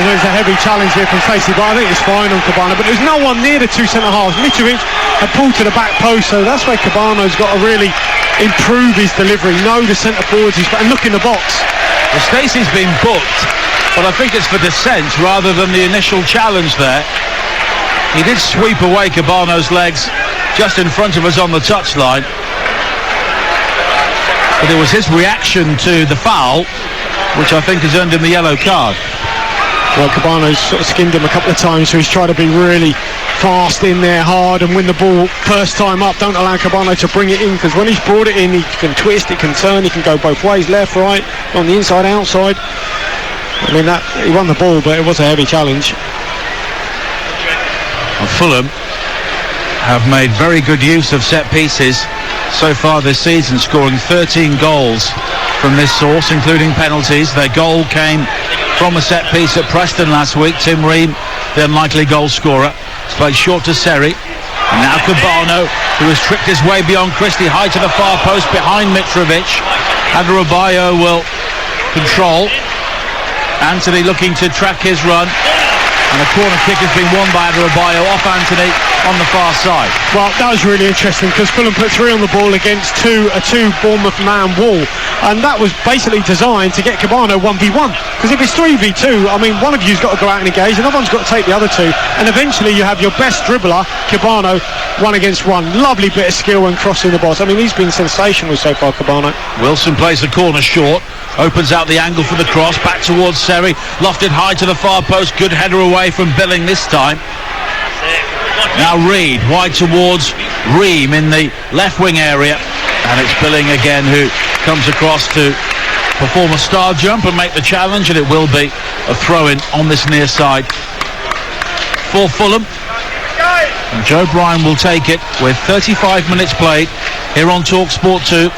B: There's a heavy challenge here from Stacey, but I think it's fine on Cabano. But there's no one near the two centre-halves. Mitrovic had pulled to the back post, so that's where Cabano's got to really improve his delivery, know the centre forwards, and look in the box.
A: Well, Stacey's been booked, but I think it's for dissent rather than the initial challenge there. He did sweep away Cabano's legs just in front of us on the touchline, but it was his reaction to the foul which I think has earned him the yellow card.
B: Well, Cabano's sort of skinned him a couple of times, so he's tried to be really fast in there, hard, and win the ball first time up. Don't allow Cabano to bring it in, because when he's brought it in, he can twist, it can turn, he can go both ways, left, right, on the inside, outside. I mean, he won the ball, but it was a heavy challenge.
A: And Fulham have made very good use of set pieces so far this season, scoring 13 goals from this source, including penalties. Their goal came from a set piece at Preston last week. Tim Ream, the unlikely goal scorer, played short to Seri. And now Cabano, who has tricked his way beyond Christie, high to the far post behind Mitrovic. Adebayo will control. Anthony looking to track his run, and a corner kick has been won by Adebayo off Anthony on the far side. Well,
B: that was really interesting, because Fulham put 3 on the ball against a two Bournemouth man wall, and that was basically designed to get Cabano 1v1, because if it's 3v2, I mean, one of you's got to go out and engage, another one's got to take the other two, and eventually you have your best dribbler, Cabano, 1 against 1. Lovely bit of skill when crossing the box. I mean, he's been sensational so far, Cabano.
A: Wilson plays the corner short, opens out the angle for the cross, back towards Seri, lofted high to the far post, good header away from Billing this time. Now Reed wide towards Ream in the left wing area, and it's Billing again who comes across to perform a star jump and make the challenge, and it will be a throw-in on this near side for Fulham. And Joe Bryan will take it with 35 minutes played here on TalkSport 2.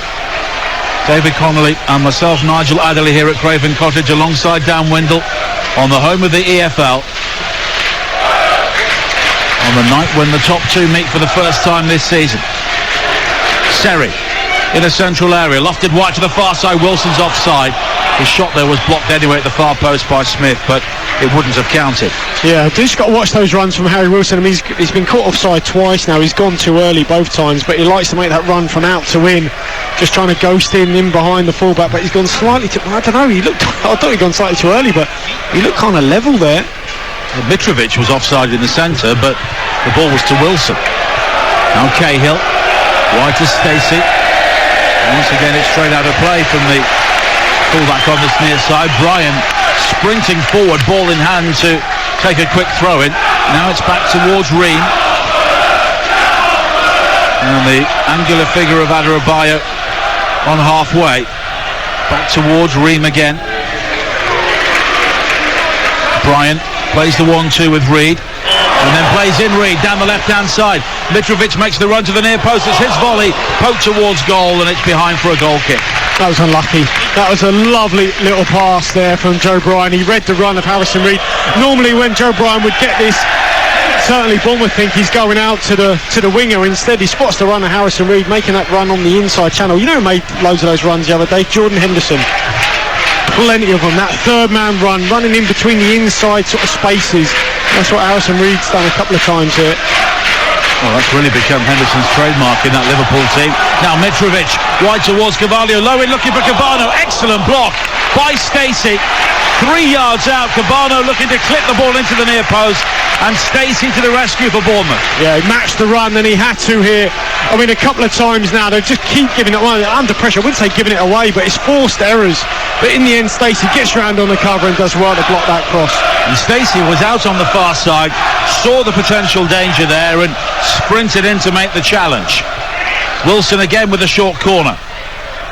A: David Connolly and myself, Nigel Adderley, here at Craven Cottage alongside Dan Windle on the home of the EFL, on the night when the top 2 meet for the first time this season. Seri in a central area, lofted wide to the far side. Wilson's offside. His shot there was blocked anyway at the far post by Smith, but it wouldn't have counted.
B: Yeah, just got to watch those runs from Harry Wilson. I mean, he's been caught offside twice now. He's gone too early both times, but he likes to make that run from out to in, just trying to ghost in behind the fullback. But he's gone slightly too, I don't know, I thought he'd gone slightly too early, but he looked kind of level there.
A: Well, Mitrovic was offside in the centre, but the ball was to Wilson. Now Cahill, wide to Stacey. Once again, it's straight out of play from the fullback on this near side. Bryan sprinting forward, ball in hand to take a quick throw in. Now it's back towards Ream. And the angular figure of Adebayo on halfway. Back towards Ream again. Bryan plays the 1-2 with Reed. And then plays in Reed down the left-hand side. Mitrovic makes the run to the near post. It's his volley, poked towards goal, and it's behind for a goal kick.
B: That was unlucky. That was a lovely little pass there from Joe Bryan. He read the run of Harrison Reed. Normally when Joe Bryan would get this, certainly Bournemouth think he's going out to the winger. Instead he spots the run of Harrison Reed, making that run on the inside channel. You know who made loads of those runs the other day? Jordan Henderson. Plenty of them. That third man run, running in between the inside sort of spaces. That's what Harrison Reed's done a couple of times here.
A: Well, that's really become Henderson's trademark in that Liverpool team. Now Mitrovic, wide towards Carvalho, low in looking for Cabano. Excellent block by Stacey. 3 yards out, Cabano looking to clip the ball into the near post, and Stacey to the rescue for Bournemouth. Yeah, he matched the run and he had to here. I mean, a couple of times now, they just keep giving it away. Under pressure, I wouldn't say giving it away, but it's forced errors. But in the end, Stacey gets round on the cover and does well to block that cross. And Stacey was out on the far side, saw the potential danger there and sprinted in to make the challenge. Wilson again with a short corner.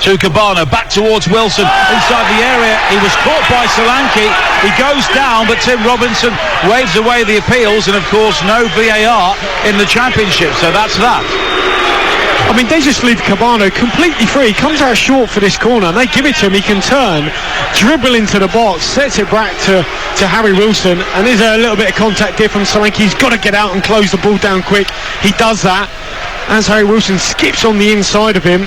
A: To Cabano, back towards Wilson, inside the area. He was caught by Solanke. He goes down, but Tim Robinson waves away the appeals, and of course no VAR in the Championship, so that's that.
B: I mean, they just leave Cabano completely free. He comes out short for this corner, and they give it to him. He can turn, dribble into the box, sets it back to Harry Wilson, and there's a little bit of contact here from Solanke. He's got to get out and close the ball down quick. He does that, as Harry Wilson skips on the inside of him.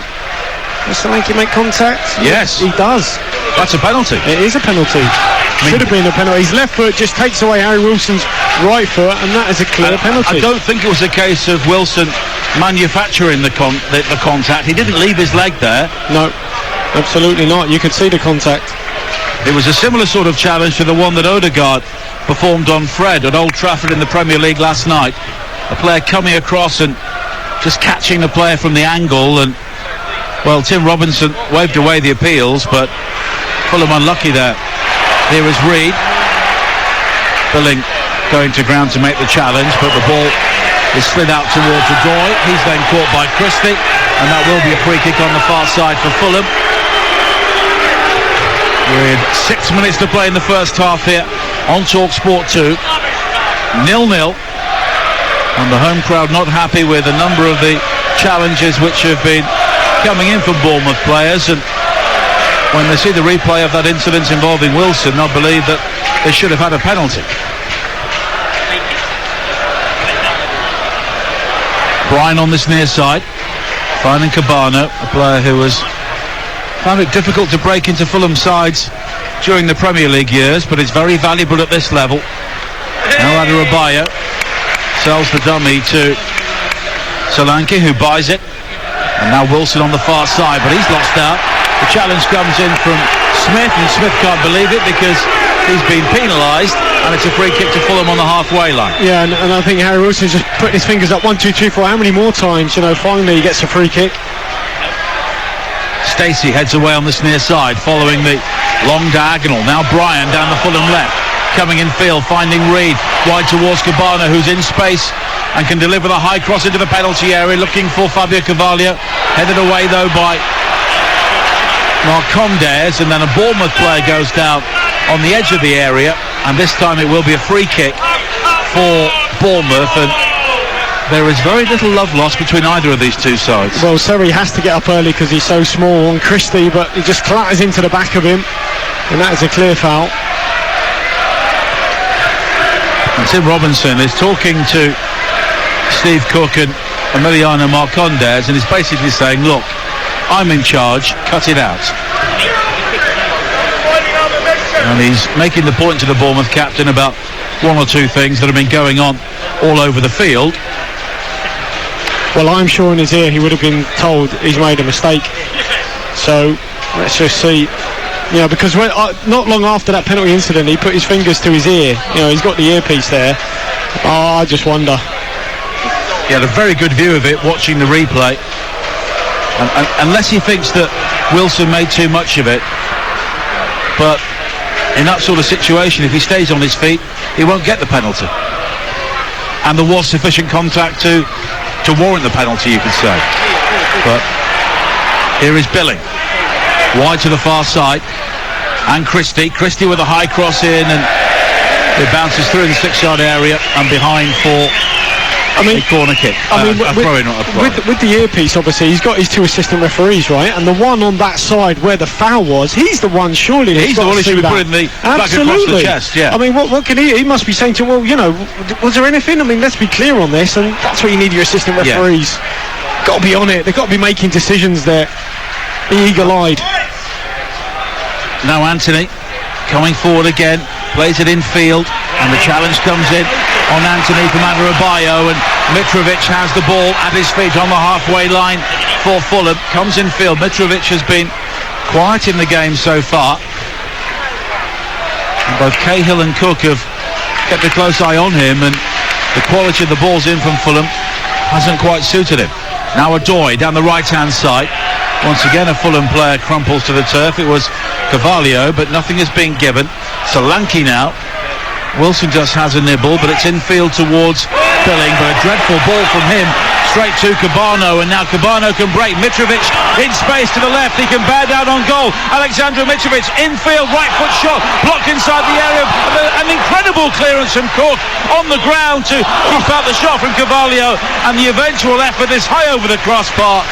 B: Does Solanke make contact?
A: Yes.
B: He does.
A: That's a penalty.
B: It is a penalty. Should have been a penalty. His left foot just takes away Harry Wilson's right foot, and that is a clear penalty.
A: I don't think it was a case of Wilson manufacturing the contact. He didn't leave his leg there.
B: No, absolutely not. You could see the contact.
A: It was a similar sort of challenge to the one that Odegaard performed on Fred at Old Trafford in the Premier League last night. A player coming across and just catching the player from the angle, and well, Tim Robinson waved away the appeals, but Fulham unlucky there. Here is Reed. Billing going to ground to make the challenge, but the ball is slid out towards Adoy. He's then caught by Christie, and that will be a free kick on the far side for Fulham. With 6 minutes to play in the first half here on TalkSport 2. 0-0. And the home crowd not happy with a number of the challenges which have been coming in from Bournemouth players, and when they see the replay of that incident involving Wilson, they'll believe that they should have had a penalty. Bryan on this near side, finding Cabano, a player who has found it difficult to break into Fulham sides during the Premier League years, but is very valuable at this level. Now Adebayo sells the dummy to Solanke, who buys it. And now Wilson on the far side, but he's lost out. The challenge comes in from Smith, and Smith can't believe it because he's been penalised, and it's a free kick to Fulham on the halfway line.
B: Yeah, and I think Harry Wilson's just putting his fingers up 1, 2, 3, 4. How many more times? Finally he gets a free kick.
A: Stacey heads away on this near side, following the long diagonal. Now Bryan down the Fulham left, coming in field, finding Reed wide towards Cabano, who's in space and can deliver the high cross into the penalty area, looking for Fabio Carvalho. Headed away though by Marcondes, and then a Bournemouth player goes down on the edge of the area, and this time it will be a free kick for Bournemouth, and there is very little love lost between either of these two sides.
B: Well, Seri has to get up early because he's so small on Christie, but he just clatters into the back of him, and that is a clear foul.
A: And Tim Robinson is talking to Steve Cook, and Emiliano Marcondes, and is basically saying, look, I'm in charge, cut it out. And he's making the point to the Bournemouth captain about one or two things that have been going on all over the field.
B: Well, I'm sure in his ear he would have been told he's made a mistake. So let's just see. Because not long after that penalty incident, he put his fingers to his ear. He's got the earpiece there. I just wonder.
A: He had a very good view of it watching the replay. And unless he thinks that Wilson made too much of it. But in that sort of situation, if he stays on his feet, he won't get the penalty. And there was sufficient contact to warrant the penalty, you could say. But here is Billing. Wide to the far side. And Christie with a high cross in, and it bounces through the 6-yard area and behind for a corner kick. With the earpiece, obviously, he's got his two assistant referees, right? And the one on that side where the foul was, he's the one, surely. He's the one who should be putting the back across the chest, yeah.
B: I mean, what can he must be saying to him, well, was there anything? I mean, let's be clear on this, and that's what you need your assistant referees. Yeah. Got to be on it. They've got to be making decisions there. Eagle-eyed.
A: Now Anthony coming forward again, plays it infield, and the challenge comes in on Anthony from Adebayo, and Mitrovic has the ball at his feet on the halfway line for Fulham. Comes infield. Mitrovic has been quiet in the game so far. And both Cahill and Cook have kept a close eye on him, and the quality of the balls in from Fulham hasn't quite suited him. Now Adoy down the right-hand side. Once again, a Fulham player crumples to the turf. It was Carvalho, but nothing has been given. Solanke now. Wilson just has a nibble, but it's infield towards Billing, but a dreadful ball from him straight to Cabano, and now Cabano can break. Mitrovic in space to the left. He can bear down on goal. Alexander Mitrovic infield, right foot shot, blocked inside the area. An incredible clearance from Cook on the ground to keep out the shot from Carvalho, and the eventual effort is high over the crossbar.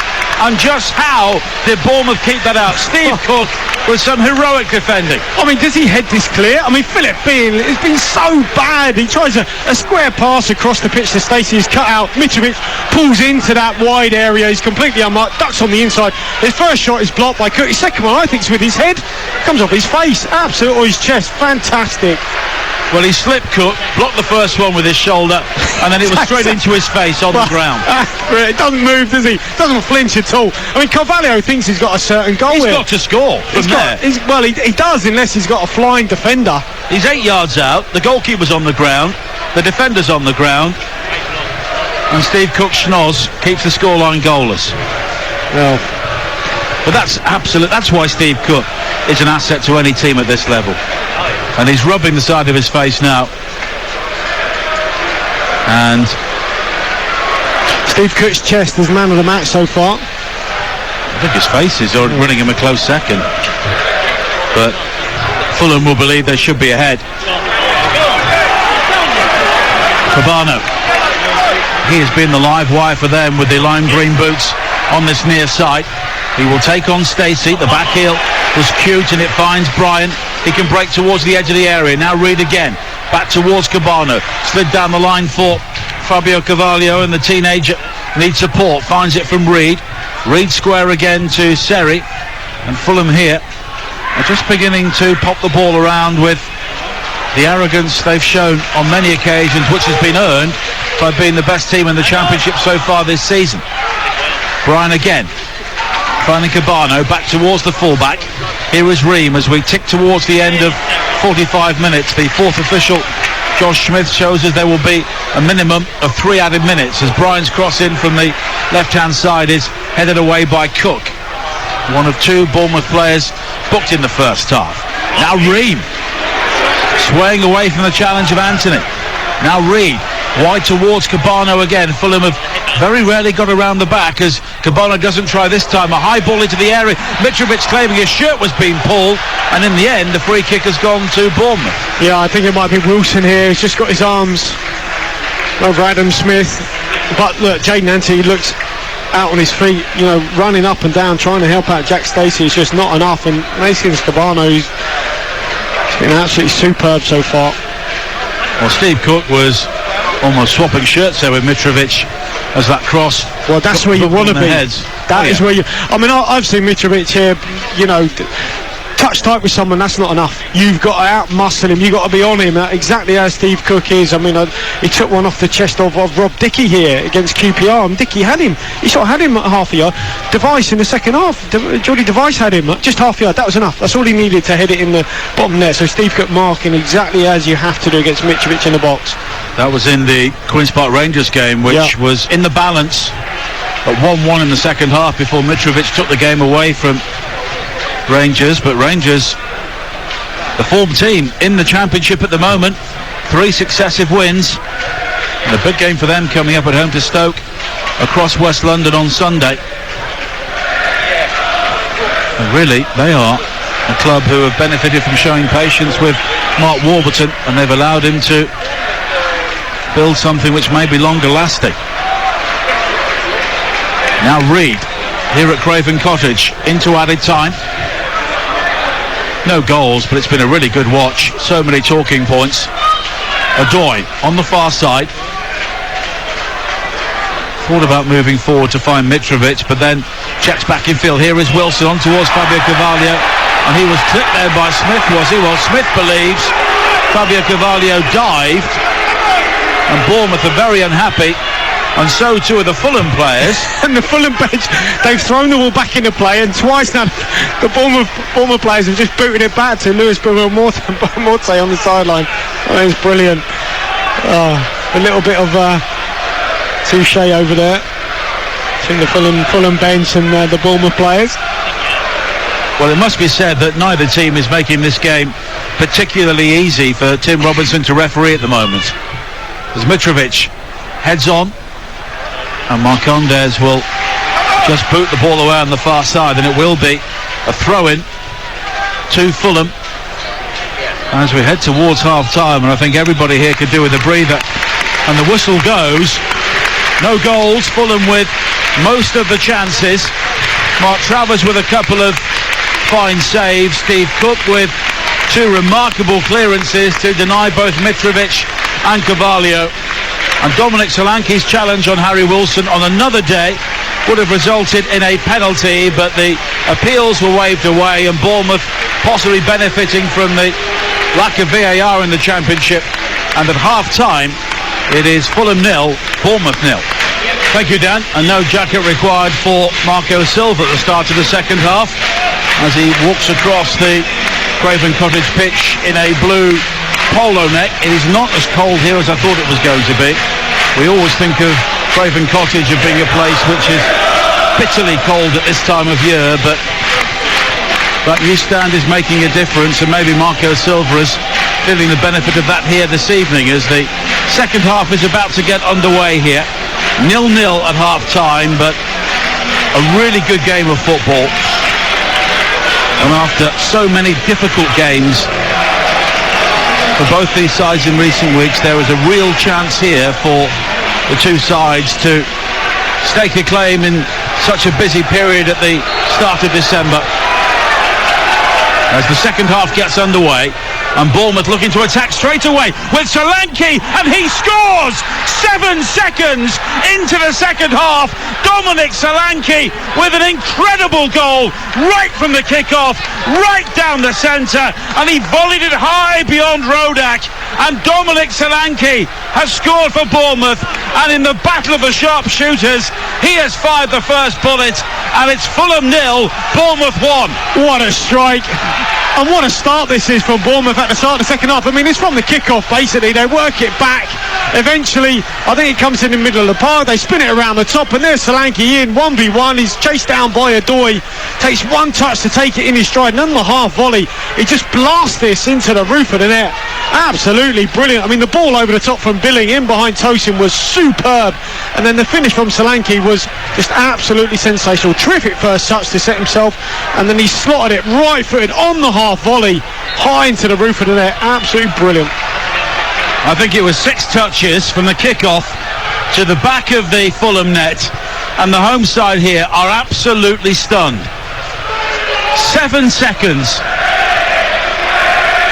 A: And just how did Bournemouth keep that out? Steve Cook with some heroic defending.
B: I mean, does he head this clear? I mean, Philip Bean has been so bad. He tries a square pass across the pitch to Stacey. He's cut out. Mitrovic pulls into that wide area. He's completely unmarked. Ducks on the inside. His first shot is blocked by Cook. His second one, I think, is with his head. Comes off his face. Absolutely, or his chest. Fantastic.
A: Well, he slipped Cook, blocked the first one with his shoulder, and then it was straight into his face on the ground.
B: It doesn't move, does he? Doesn't flinch at all. I mean, Carvalho thinks he's got a certain goal
A: He's
B: here.
A: got to score from there.
B: He does, unless he's got a flying defender.
A: He's 8 yards out, the goalkeeper's on the ground, the defender's on the ground, and Steve Cook's schnoz keeps the scoreline goalless.
B: Well,
A: but that's why Steve Cook is an asset to any team at this level. And he's rubbing the side of his face now. And
B: Steve Cook's chest is man of the match so far.
A: I think his face is running him a close second. But Fulham will believe they should be ahead. Cabano. He has been the live wire for them with the lime green boots on this near side. He will take on Stacey. The back heel was cute, and it finds Bryan. He can break towards the edge of the area. Now Reed again. Back towards Cabano. Slid down the line for Fabio Carvalho, and the teenager needs support. Finds it from Reed. Reed square again to Seri. And Fulham here are just beginning to pop the ball around with the arrogance they've shown on many occasions, which has been earned by being the best team in the Championship so far this season. Bryan again. Finding Cabano back towards the fullback. Here is Ream as we tick towards the end of 45 minutes. The fourth official, Josh Smith, shows us there will be a minimum of 3 added minutes as Bryan's cross in from the left-hand side is headed away by Cook. One of 2 Bournemouth players booked in the first half. Now Ream swaying away from the challenge of Anthony. Now Reed wide towards Cabano again. Fulham have very rarely got around the back as Cabano doesn't try this time. A high ball into the area. Mitrovic claiming his shirt was being pulled, and in the end the free kick has gone to Bournemouth.
B: Yeah, I think it might be Wilson here. He's just got his arms over Adam Smith. But look, Jaden Anthony looks out on his feet, running up and down trying to help out Jack Stacey. It's just not enough, and Mason Cabano, he's been absolutely superb so far.
A: Well, Steve Cook was almost swapping shirts there with Mitrovic as that cross.
B: Well, that's where you want to be.
A: Heads.
B: That is where you. I mean, I've seen Mitrovic here. You know, touch tight with someone, that's not enough. You've got to out-muscle him. You've got to be on him, exactly as Steve Cook is. I mean, he took one off the chest of Rob Dickey here against QPR, and Dickey had him. He sort of had him at half a yard. Device in the second half, Jordy Device had him just half a yard. That was enough. That's all he needed to head it in the bottom net. So Steve Cook marking exactly as you have to do against Mitrovic in the box.
A: That was in the Queen's Park Rangers game, which was in the balance at 1-1 in the second half before Mitrovic took the game away from Rangers. But Rangers, the form team in the Championship at the moment, 3 successive wins, and a big game for them coming up at home to Stoke across West London on Sunday. And really, they are a club who have benefited from showing patience with Mark Warburton, and they've allowed him to build something which may be longer lasting. Now Reid here at Craven Cottage into added time. No goals, but it's been a really good watch. So many talking points. Adoy on the far side. Thought about moving forward to find Mitrovic, but then checks back in field. Here is Wilson on towards Fabio Carvalho, and he was clipped there by Smith, was he? Well, Smith believes Fabio Carvalho dived, and Bournemouth are very unhappy, and so too are the Fulham players.
B: And the Fulham bench, they've thrown the ball back into play, and twice now the Bournemouth players have just booted it back to Luis Morte on the sideline. Oh, it's brilliant. A little bit of touche over there between the Fulham bench and the Bournemouth players.
A: Well, it must be said that neither team is making this game particularly easy for Tim Robinson to referee at the moment, as Mitrovic heads on, and Marcondes will just boot the ball away on the far side, and it will be a throw-in to Fulham as we head towards half-time. And I think everybody here could do with a breather, and the whistle goes. No goals, Fulham with most of the chances. Mark Travers with a couple of fine saves, Steve Cook with 2 remarkable clearances to deny both Mitrovic and Carvalho. And Dominic Solanke's challenge on Harry Wilson on another day would have resulted in a penalty, but the appeals were waved away, and Bournemouth possibly benefiting from the lack of VAR in the Championship. And at half-time, it is Fulham 0, Bournemouth 0. Thank you, Dan. And no jacket required for Marco Silva at the start of the second half, as he walks across the Craven Cottage pitch in a blue polo neck. It is not as cold here as I thought it was going to be. We always think of Craven Cottage as being a place which is bitterly cold at this time of year, but that new stand is making a difference, and maybe Marco Silva is feeling the benefit of that here this evening, as the second half is about to get underway here. 0-0 at half time, but a really good game of football, and after so many difficult games for both these sides in recent weeks, there is a real chance here for the two sides to stake a claim in such a busy period at the start of December. As the second half gets underway, and Bournemouth looking to attack straight away with Solanke, and he scores! 7 seconds into the second half, Dominic Solanke with an incredible goal right from the kick-off, right down the centre, and he volleyed it high beyond Rodak, and Dominic Solanke has scored for Bournemouth, and in the battle of the sharpshooters, he has fired the first bullet, and it's Fulham 0, Bournemouth 1.
B: What a strike! And what a start this is from Bournemouth at the start of the second half. I mean, it's from the kick-off, basically. They work it back. Eventually, I think it comes in the middle of the park. They spin it around the top, and there's Solanke in 1v1. He's chased down by Adoy. Takes one touch to take it in his stride, and on the half volley, he just blasts this into the roof of the net. Absolutely brilliant. I mean, the ball over the top from Billing in behind Tosin was superb, and then the finish from Solanke was just absolutely sensational. Terrific first touch to set himself, and then he slotted it right-footed on the half volley high into the roof of the net. Absolutely brilliant.
A: I think it was 6 touches from the kick-off to the back of the Fulham net, and the home side here are absolutely stunned. 7 seconds,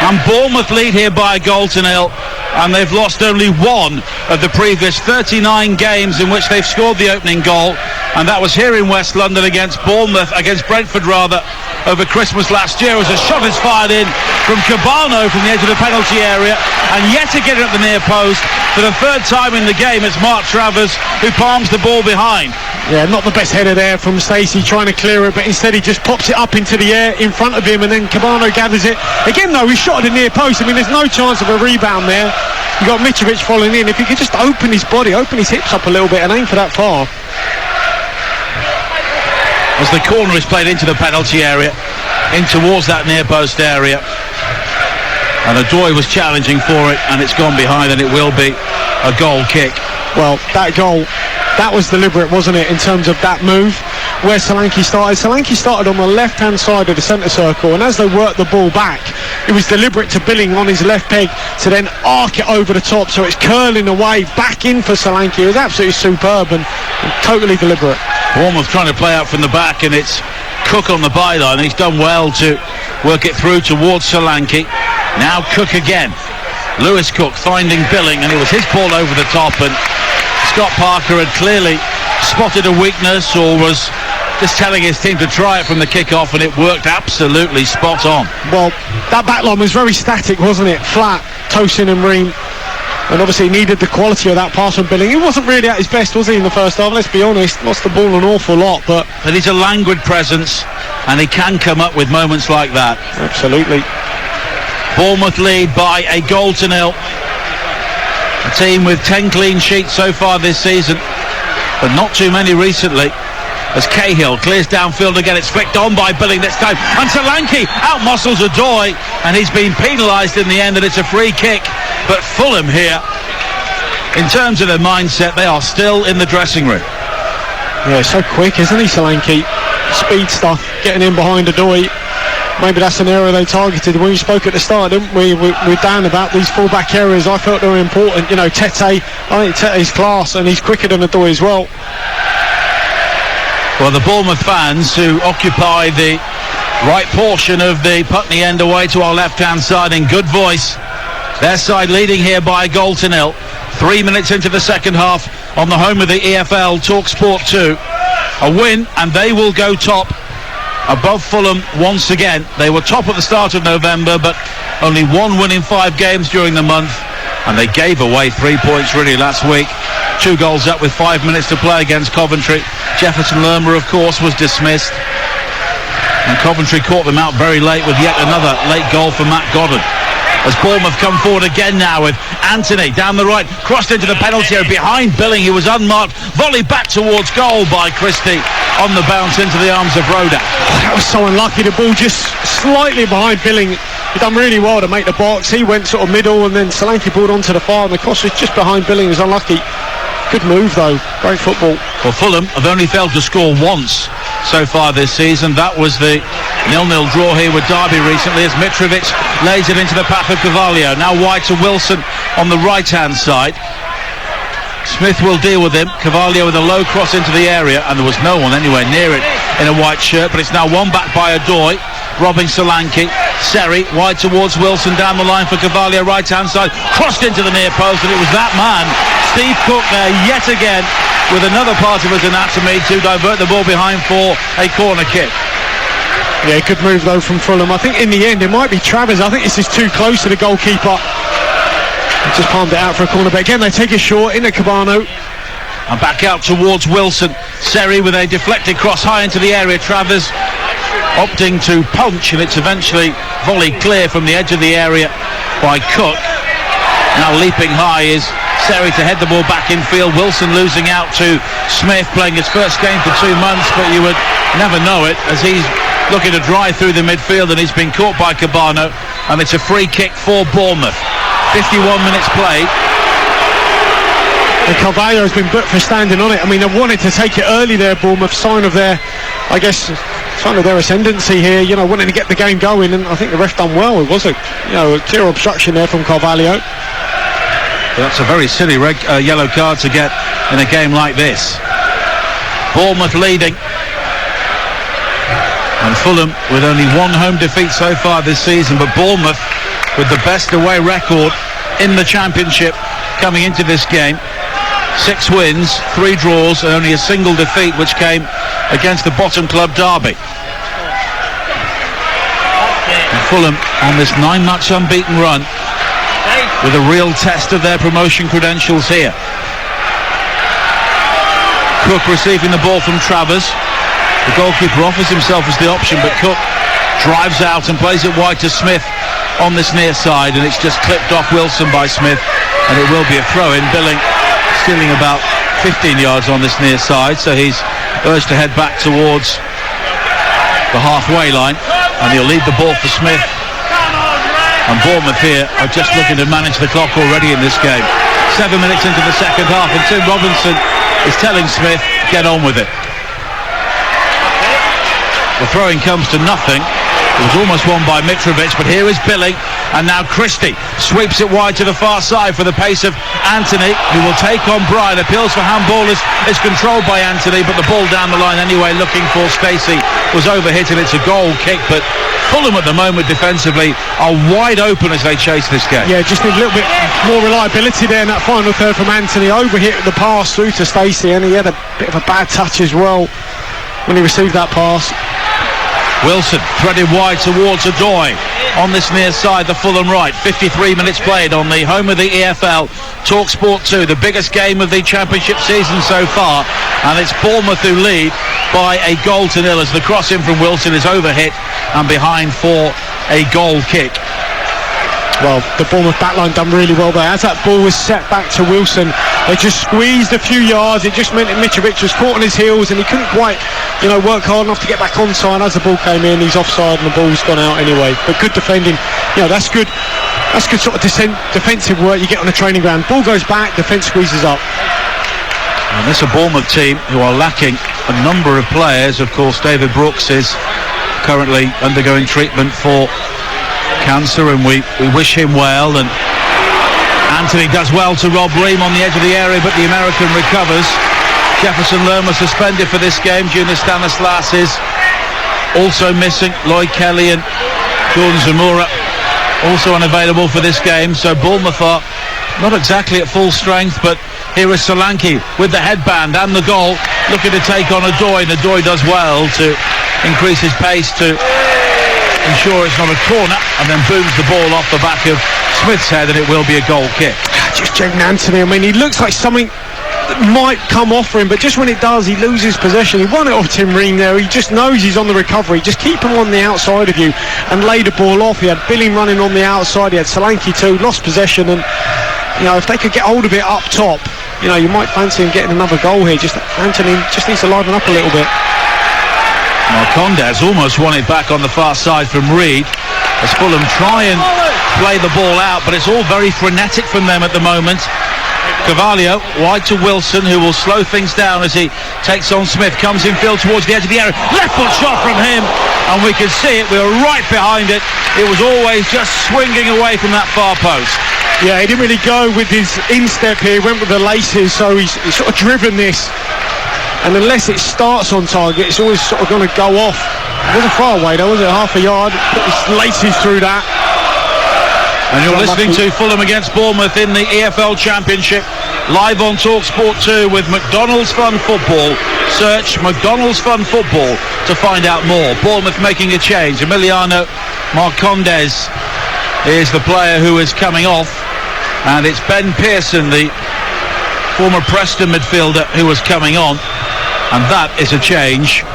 A: and Bournemouth lead here by a goal to 0. and they've lost only one of the previous 39 games in which they've scored the opening goal, and that was here in West London against Brentford over Christmas last year, as a shot is fired in from Cabano from the edge of the penalty area, and yet again at the near post for the third time in the game. It's Mark Travers who palms the ball behind.
B: Yeah, not the best header there from Stacey trying to clear it, but instead he just pops it up into the air in front of him, and then Cabano gathers it. Again though, he shot at the near post. I mean, there's no chance of a rebound there. You've got Mitrovic following in. If he could just open his body, open his hips up a little bit and aim for that far.
A: As the corner is played into the penalty area, in towards that near post area, and Adoy was challenging for it, and it's gone behind, and it will be a goal kick.
B: Well, that goal, that was deliberate, wasn't it, in terms of that move where Solanke started. Solanke started on the left-hand side of the centre circle, and as they worked the ball back, it was deliberate to Billing on his left peg to then arc it over the top, so it's curling away back in for Solanke. It was absolutely superb and totally deliberate.
A: Bournemouth trying to play out from the back, and it's Cook on the byline. He's done well to work it through towards Solanke. Now Cook again. Lewis Cook finding Billing, and it was his ball over the top, and Scott Parker had clearly spotted a weakness, or was just telling his team to try it from the kick-off, and it worked absolutely spot on.
B: Well, that back line was very static, wasn't it? Flat, Tosin and Ream. And obviously he needed the quality of that pass from Billing. He wasn't really at his best, was he, in the first half? Let's be honest, lost the ball an awful lot, but
A: he's a languid presence, and he can come up with moments like that.
B: Absolutely.
A: Bournemouth lead by a goal to nil. A team with 10 clean sheets so far this season, but not too many recently. As Cahill clears downfield again, it's flicked on by Billing this time, and Solanke out-muscles Adoy, and he's been penalised in the end, and it's a free kick. But Fulham here, in terms of their mindset, they are still in the dressing room.
B: Yeah, so quick, isn't he, Solanke? Speed stuff, getting in behind Adoy. Maybe that's an area they targeted. When we spoke at the start, didn't we? We're down about these full-back areas. I felt they were important. You know, Tete, I think Tete's class, and he's quicker than Adoy as well.
A: Well, the Bournemouth fans who occupy the right portion of the Putney end away to our left-hand side in good voice. Their side leading here by a goal to nil. 3 minutes into the second half on the home of the EFL, TalkSport 2. A win, and they will go top above Fulham once again. They were top at the start of November, but only one win in 5 games during the month, and they gave away 3 points really last week. 2 goals up with 5 minutes to play against Coventry. Jefferson Lerma, of course, was dismissed, and Coventry caught them out very late with yet another late goal for Matt Godden. As Bournemouth come forward again now with Anthony down the right, crossed into the penalty area behind Billing. He was unmarked, volley back towards goal by Christie on the bounce into the arms of Rodak.
B: Oh, that was so unlucky. The ball just slightly behind Billing. He done really well to make the box. He went sort of middle, and then Solanke pulled onto the far, and the cross was just behind Billing. It was unlucky. Good move though, great football.
A: Well, Fulham have only failed to score once so far this season. That was the 0-0 draw here with Derby recently, as Mitrovic lays it into the path of Carvalho. Now wide to Wilson on the right hand side. Smith will deal with him. Carvalho with a low cross into the area, and there was no one anywhere near it in a white shirt, but it's now won back by Adoy, robbing Solanke. Seri wide towards Wilson, down the line for Carvalho, right hand side, crossed into the near post, and it was that man, Steve Cook, there yet again with another part of his anatomy to divert the ball behind for a corner kick.
B: Yeah, good move though from Fulham. I think in the end it might be Travers. I think this is too close to the goalkeeper. He just palmed it out for a corner, but again they take it short into Cabano.
A: And back out towards Wilson. Seri with a deflected cross high into the area. Travers opting to punch, and it's eventually volleyed clear from the edge of the area by Cook. Now leaping high is Seri to head the ball back in field. Wilson losing out to Smith, playing his first game for 2 months, but you would never know it as he's looking to drive through the midfield, and he's been caught by Cabano, and it's a free kick for Bournemouth. 51 minutes played.
B: And Carvalho has been booked for standing on it. I mean, they wanted to take it early there, Bournemouth, sign of their, I guess, sign of their ascendancy here, you know, wanting to get the game going, and I think the ref done well. It was a clear obstruction there from Carvalho.
A: That's a very silly yellow card to get in a game like this. Bournemouth leading, and Fulham with only one home defeat so far this season, but Bournemouth with the best away record in the Championship coming into this game. 6 wins, 3 draws, and only a single defeat, which came against the bottom club Derby. And Fulham on this 9-match unbeaten run with a real test of their promotion credentials here. Cook receiving the ball from Travers. The goalkeeper offers himself as the option, but Cook drives out and plays it wide to Smith on this near side, and it's just clipped off Wilson by Smith, and it will be a throw-in. Billing stealing about 15 yards on this near side, so he's urged to head back towards the halfway line, and he'll leave the ball for Smith. And Bournemouth here are just looking to manage the clock already in this game. 7 minutes into the second half, and Tim Robinson is telling Smith, get on with it. The throwing comes to nothing. It was almost won by Mitrovic, but here is Billing, and now Christie sweeps it wide to the far side for the pace of Anthony, who will take on Bryan. Appeals for handball is controlled by Anthony, but the ball down the line anyway, looking for Stacey, was overhit, and it's a goal kick. But Fulham at the moment defensively are wide open as they chase this game.
B: Yeah, just need a little bit more reliability there in that final third from Anthony. Overhit the pass through to Stacey, and he had a bit of a bad touch as well when he received that pass.
A: Wilson threaded wide towards Adoy on this near side, the Fulham right. 53 minutes played on the home of the EFL, TalkSport 2, the biggest game of the Championship season so far, and it's Bournemouth who lead by a goal to nil as the cross in from Wilson is overhit and behind for a goal kick.
B: Well, the Bournemouth backline done really well there. As that ball was set back to Wilson, they just squeezed a few yards. It just meant that Mitrovic was caught on his heels, and he couldn't quite, work hard enough to get back onside. As the ball came in, he's offside, and the ball's gone out anyway. But good defending. That's good. That's good sort of defensive work you get on a training ground. Ball goes back, defence squeezes up.
A: And this is a Bournemouth team who are lacking a number of players. Of course, David Brooks is currently undergoing treatment for cancer, and we wish him well. And Anthony does well to rob Ream on the edge of the area, but the American recovers. Jefferson Lerma suspended for this game. Junior Stanislas is also missing. Lloyd Kelly and Jordan Zamora also unavailable for this game. So Bournemouth are not exactly at full strength, but here is Solanke with the headband and the goal, looking to take on Adoy, and Adoy does well to increase his pace to ensure it's not a corner, and then booms the ball off the back of Smith's head, and it will be a goal kick.
B: Just Jaden Anthony, he looks like something that might come off for him, but just when it does, he loses possession. He won it off Tim Ream there. He just knows he's on the recovery. Just keep him on the outside of you and lay the ball off. He had Billing running on the outside. He had Solanke too, lost possession, and if they could get hold of it up top, you might fancy him getting another goal here. Just Anthony just needs to liven up a little bit.
A: Marcondes almost won it back on the far side from Reed as Fulham try and play the ball out, but it's all very frenetic from them at the moment. Carvalho wide to Wilson, who will slow things down as he takes on Smith, comes infield towards the edge of the area, left foot shot from him, and we could see it. We were right behind it. It was always just swinging away from that far post.
B: Yeah, he didn't really go with his instep here. He went with the laces, so he's sort of driven this. And unless it starts on target, it's always sort of going to go off. It wasn't far away though, was it? Half a yard. Put his laces through that.
A: And you're listening to Fulham against Bournemouth in the EFL Championship, live on TalkSport 2 with McDonald's Fun Football. Search McDonald's Fun Football to find out more. Bournemouth making a change. Emiliano Marcondes is the player who is coming off, and it's Ben Pearson, the former Preston midfielder, who was coming on. And that is a change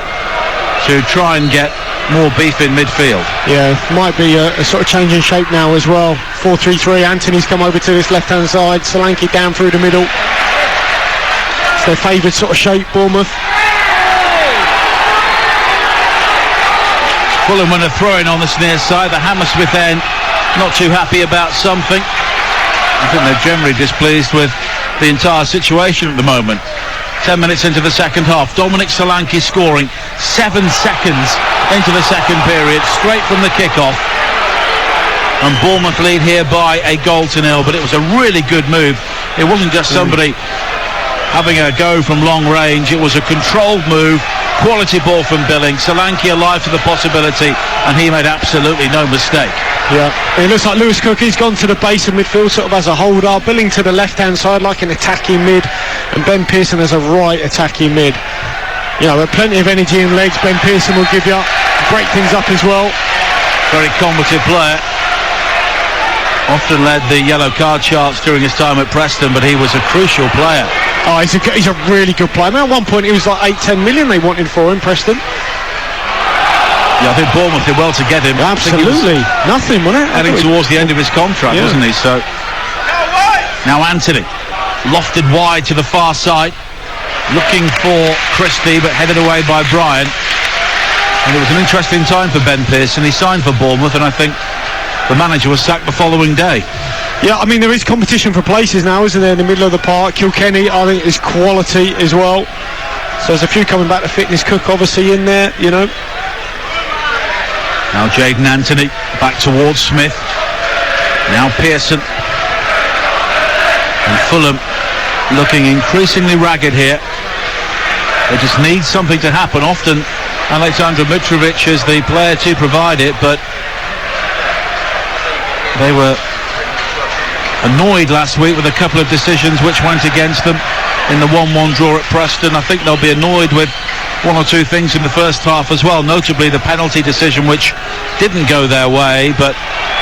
A: to try and get more beef in midfield.
B: Yeah, might be a sort of change in shape now as well. 4-3-3, Anthony's come over to this left-hand side, Solanke down through the middle. It's their favoured sort of shape, Bournemouth.
A: Fulham when a throw-in on this near side. The Hammersmith end not too happy about something. I think they're generally displeased with the entire situation at the moment. 10 minutes into the second half, Dominic Solanke scoring 7 seconds into the second period, straight from the kickoff. And Bournemouth lead here by a goal to nil, but it was a really good move. It wasn't just somebody having a go from long range, it was a controlled move Quality ball from Billing. Solanke alive to the possibility, and he made absolutely no mistake.
B: Yeah, it looks like Lewis Cook, he's gone to the base of midfield sort of as a holder. Billing to the left-hand side like an attacking mid, and Ben Pearson as a right attacking mid. You know, with plenty of energy and legs, Ben Pearson will give you break things up as well.
A: Very combative player. Often led the yellow card charts during his time at Preston, but he was a crucial player.
B: Oh, he's a really good player. I mean, at one point it was like 8-10 million they wanted for him, Preston.
A: Yeah, I think Bournemouth did well to get him.
B: Absolutely. Nothing, wasn't it?
A: Heading towards the end of his contract, wasn't he? So now Anthony, lofted wide to the far side, looking for Christie, but headed away by Bryan. And it was an interesting time for Ben Pearson. He signed for Bournemouth, and I think the manager was sacked the following day.
B: Yeah, I mean, there is competition for places now, isn't there, in the middle of the park. Kilkenny, I think, is quality as well. So there's a few coming back to fitness. Cook, obviously, in there, you know.
A: Now Jayden Anthony back towards Smith. Now Pearson. And Fulham looking increasingly ragged here. They just need something to happen. Often Aleksandar Mitrovic is the player to provide it, but they were annoyed last week with a couple of decisions which went against them in the 1-1 draw at Preston. I think they'll be annoyed with one or two things in the first half as well, notably the penalty decision which didn't go their way. But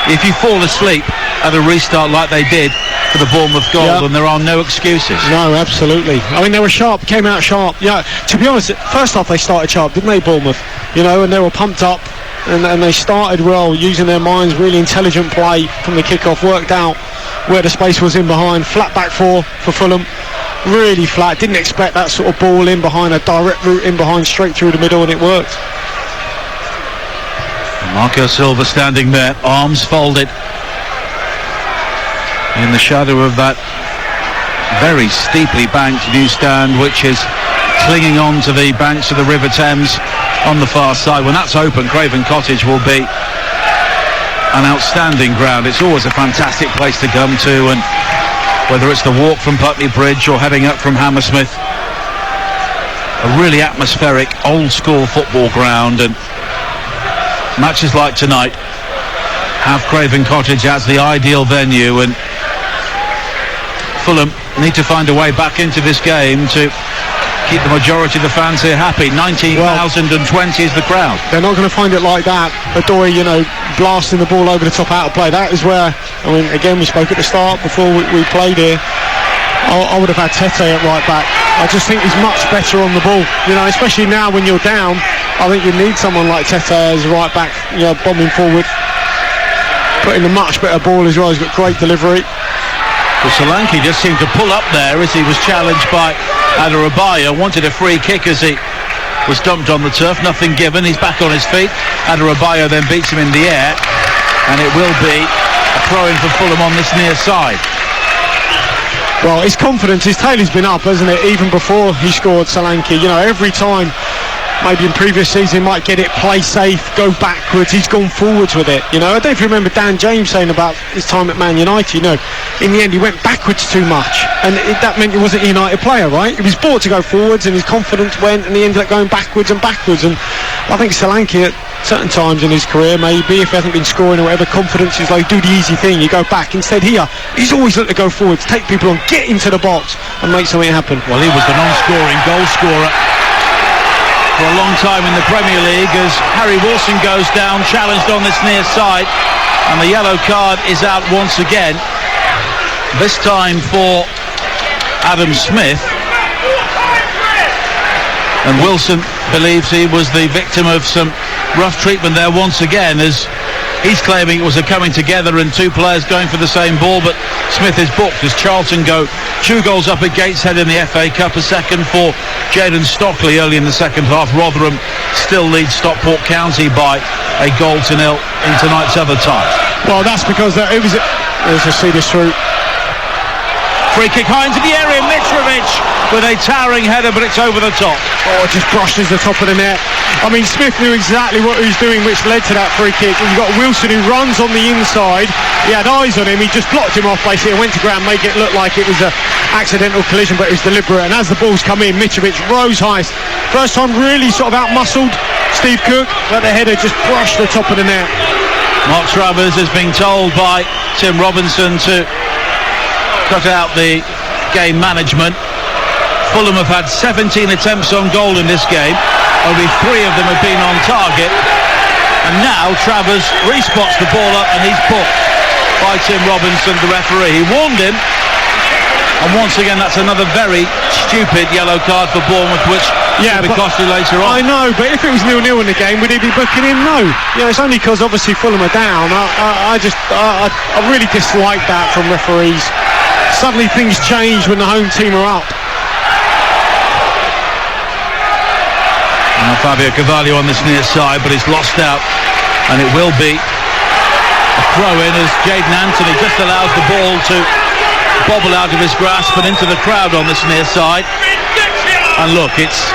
A: if you fall asleep at a restart like they did for the Bournemouth goal, then there are no excuses.
B: No, absolutely. I mean, they were sharp, came out sharp. Yeah, to be honest, first half they started sharp, didn't they, Bournemouth? You know, and they were pumped up, and they started well, using their minds, really intelligent play from the kick-off, worked out where the space was in behind. Flat back four for Fulham, really flat. Didn't expect that sort of ball in behind, a direct route in behind, straight through the middle, and it worked.
A: Marco Silva standing there, arms folded, in the shadow of that very steeply banked new stand, which is clinging on to the banks of the River Thames on the far side. When that's open, Craven Cottage will be an outstanding ground. It's always a fantastic place to come to, and whether it's the walk from Putney Bridge or heading up from Hammersmith, a really atmospheric old school football ground. And matches like tonight have Craven Cottage as the ideal venue, and Fulham need to find a way back into this game to keep the majority of the fans here happy. 19,020 is the crowd.
B: They're not going to find it like that. Adoy, you know, blasting the ball over the top out of play. That is where, I mean, again, we spoke at the start before we played here. I would have had Tete at right back. I just think he's much better on the ball, you know, especially now when you're down. I think you need someone like Tete as right back, you know, bombing forward, putting a much better ball as well. He's got great delivery.
A: Well, Solanke just seemed to pull up there as he was challenged by Adarabioyo. Wanted a free kick as he was dumped on the turf. Nothing given. He's back on his feet. Adarabioyo then beats him in the air, and it will be a throw-in for Fulham on this near side.
B: Well, his confidence, his tail has been up, hasn't it? Even before he scored, Solanke. You know, every time, maybe in previous season, he might get it, play safe, go backwards. He's gone forwards with it. You know, I don't know if you remember Dan James saying about his time at Man United. You know, in the end, he went backwards too much, and that meant he wasn't a United player, right? He was brought to go forwards, and his confidence went, and he ended up going backwards and backwards. And I think Solanke, at certain times in his career, maybe if he hasn't been scoring or whatever, confidence is like, do the easy thing, you go back. Instead here, he's always looked to go forwards, take people on, get into the box and make something happen.
A: Well, he was the non-scoring goal scorer for a long time in the Premier League as Harry Wilson goes down, challenged on this near side, and the yellow card is out once again, this time for Adam Smith. And Wilson believes he was the victim of some rough treatment there once again, as he's claiming it was a coming together and two players going for the same ball, but Smith is booked as Charlton go 2 goals up at Gateshead in the FA Cup, a second for Jayden Stockley early in the second half. Rotherham still leads Stockport County by a 1-0 in tonight's other tie.
B: Well, that's because it was... Let's just see this through.
A: Free kick high into the area, Mitrovic with a towering header, but it's over the top.
B: Oh, it just brushes the top of the net. I mean, Smith knew exactly what he was doing, which led to that free kick. You've got Wilson who runs on the inside. He had eyes on him. He just blocked him off basically and went to ground, make it look like it was a accidental collision, but it was deliberate. And as the balls come in, Mitrovic rose high. First time really sort of out-muscled Steve Cook, but the header just brushed the top of the net.
A: Mark Travers has been told by Tim Robinson to cut out the game management. Fulham have had 17 attempts on goal in this game. Only 3 of them have been on target. And now Travers respots the ball up and he's booked by Tim Robinson, the referee. He warned him. And once again, that's another very stupid yellow card for Bournemouth, which will be costly later on.
B: I know, but if it was 0-0 in the game, would he be booking him? No. You know, it's only because obviously Fulham are down. I really dislike that from referees. Suddenly things change when the home team are up.
A: Now Fabio Carvalho on this near side, but it's lost out, and it will be a throw-in as Jayden Anthony just allows the ball to bobble out of his grasp and into the crowd on this near side. And look, it's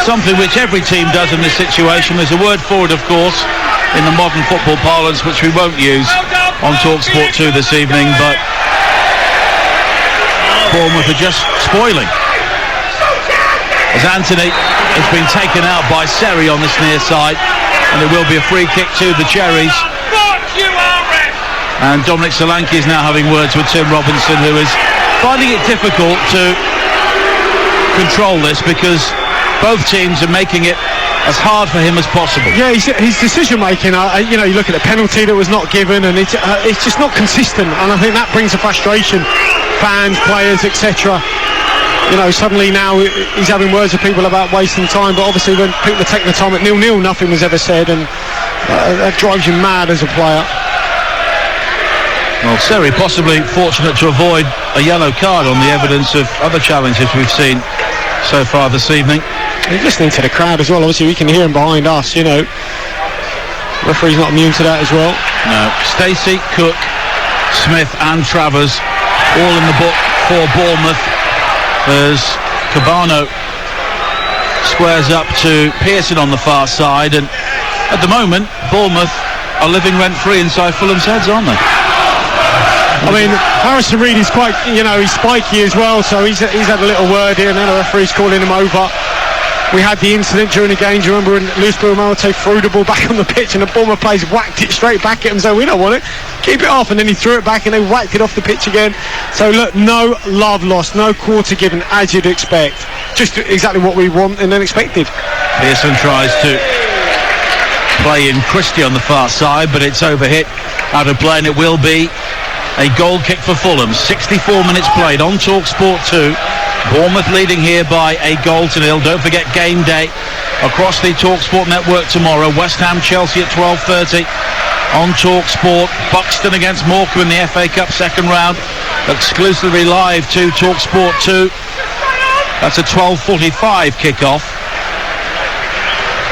A: something which every team does in this situation. There's a word for it, of course, in the modern football parlance, which we won't use on TalkSport 2 this evening, but Bournemouth are just spoiling. As Anthony has been taken out by Seri on this near side, and it will be a free kick to the Cherries. And Dominic Solanke is now having words with Tim Robinson, who is finding it difficult to control this because both teams are making it as hard for him as possible.
B: Yeah, his decision making, you know, you look at the penalty that was not given, and it's just not consistent, and I think that brings a frustration. Fans, players, etc. You know, suddenly now he's having words with people about wasting time, but obviously when people are taking the time at 0-0, nothing was ever said, and that drives you mad as a player.
A: Well, Seri possibly fortunate to avoid a yellow card on the evidence of other challenges we've seen so far this evening.
B: He's listening to the crowd as well. Obviously we can hear him behind us, you know. Referee's not immune to that as well.
A: No. Stacey, Cook, Smith and Travers all in the book for Bournemouth as Cabano squares up to Pearson on the far side, and at the moment Bournemouth are living rent-free inside Fulham's heads, aren't they?
B: I mean, Harrison Reed is quite, you know, he's spiky as well, so he's had a little word here, and then the referee's calling him over. We had the incident during the game, do you remember, when Luis Buramante threw the ball back on the pitch and the Bournemouth players whacked it straight back at him, so we don't want it, keep it off, and then he threw it back and they whacked it off the pitch again. So look, no love lost, no quarter given, as you'd expect. Just exactly what we want and then expected.
A: Pearson tries to play in Christie on the far side, but it's overhit out of play, and it will be a goal kick for Fulham. 64 minutes played on TalkSport 2. Bournemouth leading here by a goal to nil. Don't forget game day across the TalkSport network tomorrow. West Ham Chelsea at 12:30 on TalkSport. Buxton against Morecambe in the FA Cup second round, exclusively live to TalkSport 2. That's a 12:45 kick-off.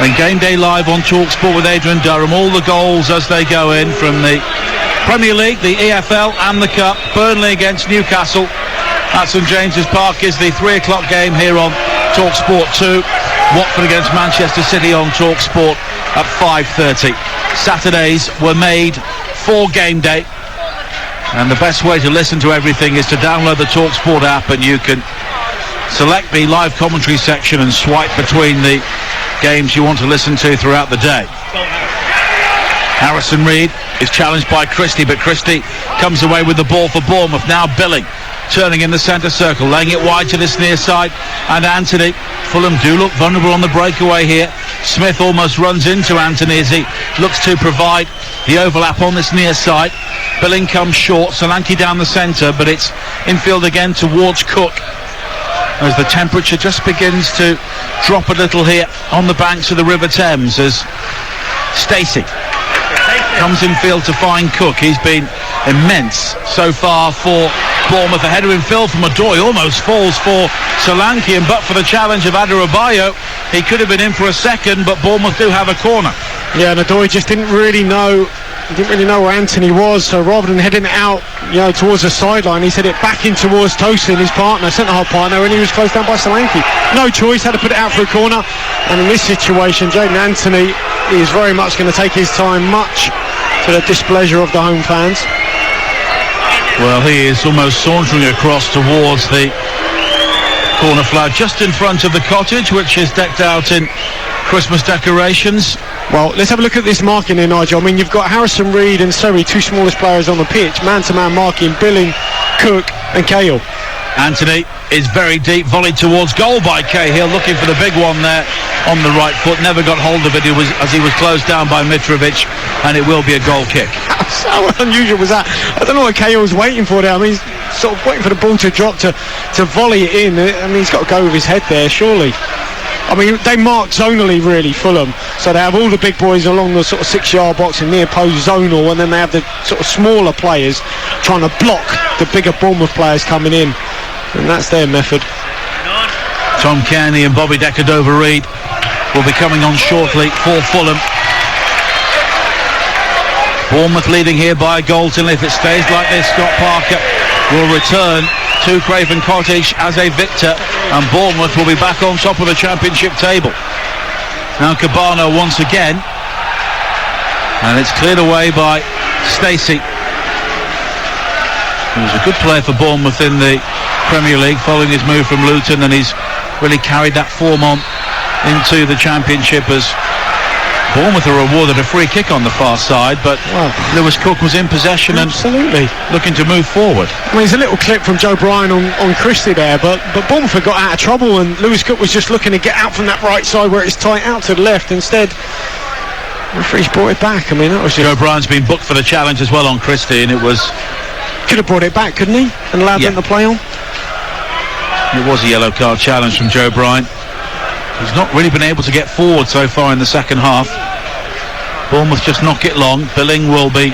A: And game day live on TalkSport with Adrian Durham. All the goals as they go in from the Premier League, the EFL and the Cup. Burnley against Newcastle at St James's Park is the 3 o'clock game here on TalkSport 2. Watford against Manchester City on TalkSport at 5:30. Saturdays were made for game day, and the best way to listen to everything is to download the TalkSport app, and you can select the live commentary section and swipe between the games you want to listen to throughout the day. Harrison Reed is challenged by Christie, but Christie comes away with the ball for Bournemouth. Now Billing turning in the centre circle, laying it wide to this near side, and Anthony. Fulham do look vulnerable on the breakaway here. Smith almost runs into Anthony as he looks to provide the overlap on this near side. Billing comes short, Solanke down the centre, but it's infield again towards Cook as the temperature just begins to drop a little here on the banks of the River Thames as Stacey comes infield to find Cook. He's been immense so far for Bournemouth. A header infield from Odoi almost falls for Solanke, and but for the challenge of Adebayo, he could have been in for a second, but Bournemouth do have a corner.
B: Yeah, and Odoi just didn't really know where Anthony was, so rather than heading it out, you know, towards the sideline, he sent it back in towards Tosin, his partner, centre-half partner, and he was closed down by Solanke. No choice, had to put it out for a corner, and in this situation, Jayden Anthony is very much going to take his time, much to the displeasure of the home fans.
A: Well, he is almost sauntering across towards the corner flag just in front of the cottage, which is decked out in Christmas decorations.
B: Well, let's have a look at this marking here, Nigel. I mean, you've got Harrison Reed and Surrey, two smallest players on the pitch, man-to-man marking, Billing, Cook and Cahill.
A: Anthony is very deep, volleyed towards goal by Cahill, looking for the big one there on the right foot. Never got hold of it as he was closed down by Mitrovic, and it will be a goal kick.
B: How unusual was that? I don't know what Cahill was waiting for there. I mean, he's sort of waiting for the ball to drop to volley it in. I mean, he's got to go with his head there, surely. I mean, they mark zonally, really, Fulham. So they have all the big boys along the sort of 6-yard box and near post zonal, and then they have the sort of smaller players trying to block the bigger Bournemouth players coming in. And that's their method.
A: Tom Kearney and Bobby Decordova-Reid will be coming on shortly for Fulham. Bournemouth leading here by Golden. If it stays like this, Scott Parker will return to Craven Cottage as a victor, and Bournemouth will be back on top of the championship table. Now Cabano once again, and it's cleared away by Stacey. He was a good player for Bournemouth in the Premier League following his move from Luton, and he's really carried that form on into the championship as Bournemouth are awarded a free kick on the far side, but Lewis Cook was in possession and looking to move forward.
B: I mean, there's a little clip from Joe Bryan on Christie there, but Bournemouth got out of trouble, and Lewis Cook was just looking to get out from that right side where it's tight out to the left. Instead, referee's brought it back. I mean, that was just...
A: Joe Bryan's been booked for the challenge as well on Christie, and it was...
B: Could have brought it back, couldn't he? And allowed them to play on.
A: It was a yellow card challenge from Joe Bryan. He's not really been able to get forward so far in the second half. Bournemouth just knock it long. Billing will be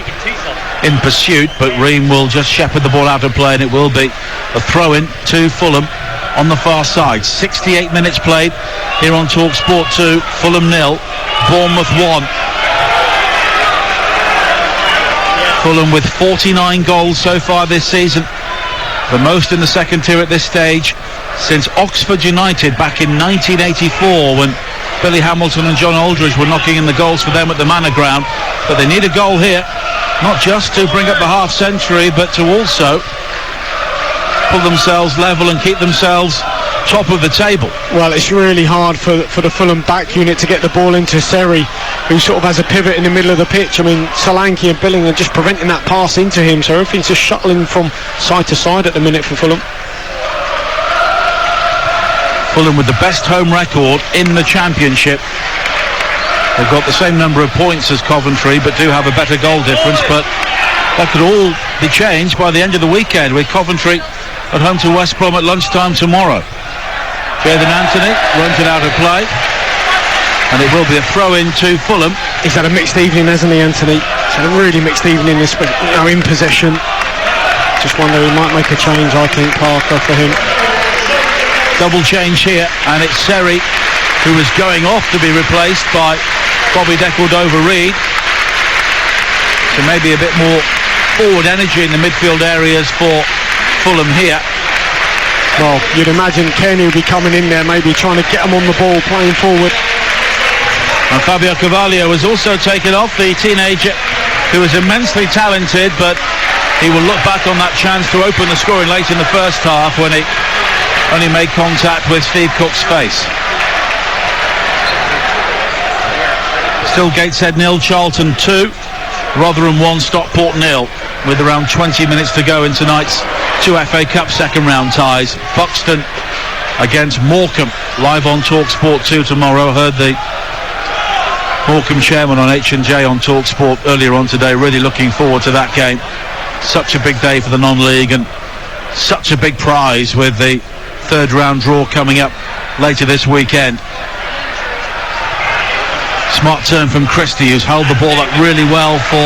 A: in pursuit, but Ream will just shepherd the ball out of play, and it will be a throw-in to Fulham on the far side. 68 minutes played here on TalkSport 2. Fulham 0, Bournemouth 1. Fulham with 49 goals so far this season, the most in the second tier at this stage since Oxford United back in 1984, when Billy Hamilton and John Aldridge were knocking in the goals for them at the Manor Ground. But they need a goal here, not just to bring up the half century, but to also pull themselves level and keep themselves top of the table.
B: Well, it's really hard for the Fulham back unit to get the ball into Seri, who sort of has a pivot in the middle of the pitch. I mean, Solanke and Billing are just preventing that pass into him, so everything's just shuttling from side to side at the minute for Fulham.
A: Fulham with the best home record in the championship. They've got the same number of points as Coventry, but do have a better goal difference. But that could all be changed by the end of the weekend, with Coventry at home to West Brom at lunchtime tomorrow. Jadon Anthony runs it out of play, and it will be a throw-in to Fulham.
B: He's had a mixed evening, hasn't he, Anthony? He's had a really mixed evening, in possession. Just wonder he might make a change, I think, Parker, for him.
A: Double change here, and it's Seri who is going off to be replaced by Bobby Decordova-Reid. So maybe a bit more forward energy in the midfield areas for Fulham here.
B: Well, you'd imagine Kenny will be coming in there, maybe trying to get them on the ball, playing forward.
A: And Fabio Carvalho was also taken off, the teenager who is immensely talented, but he will look back on that chance to open the scoring late in the first half when he only made contact with Steve Cook's face. Still Gateshead 0, Charlton 2, Rotherham 1, Stockport 0, with around 20 minutes to go in tonight's two FA Cup second round ties. Buxton against Morecambe, live on TalkSport 2 tomorrow. Heard the Morecambe chairman on H&J on TalkSport earlier on today, really looking forward to that game. Such a big day for the non-league, and such a big prize with the third round draw coming up later this weekend. Smart turn from Christie, who's held the ball up really well for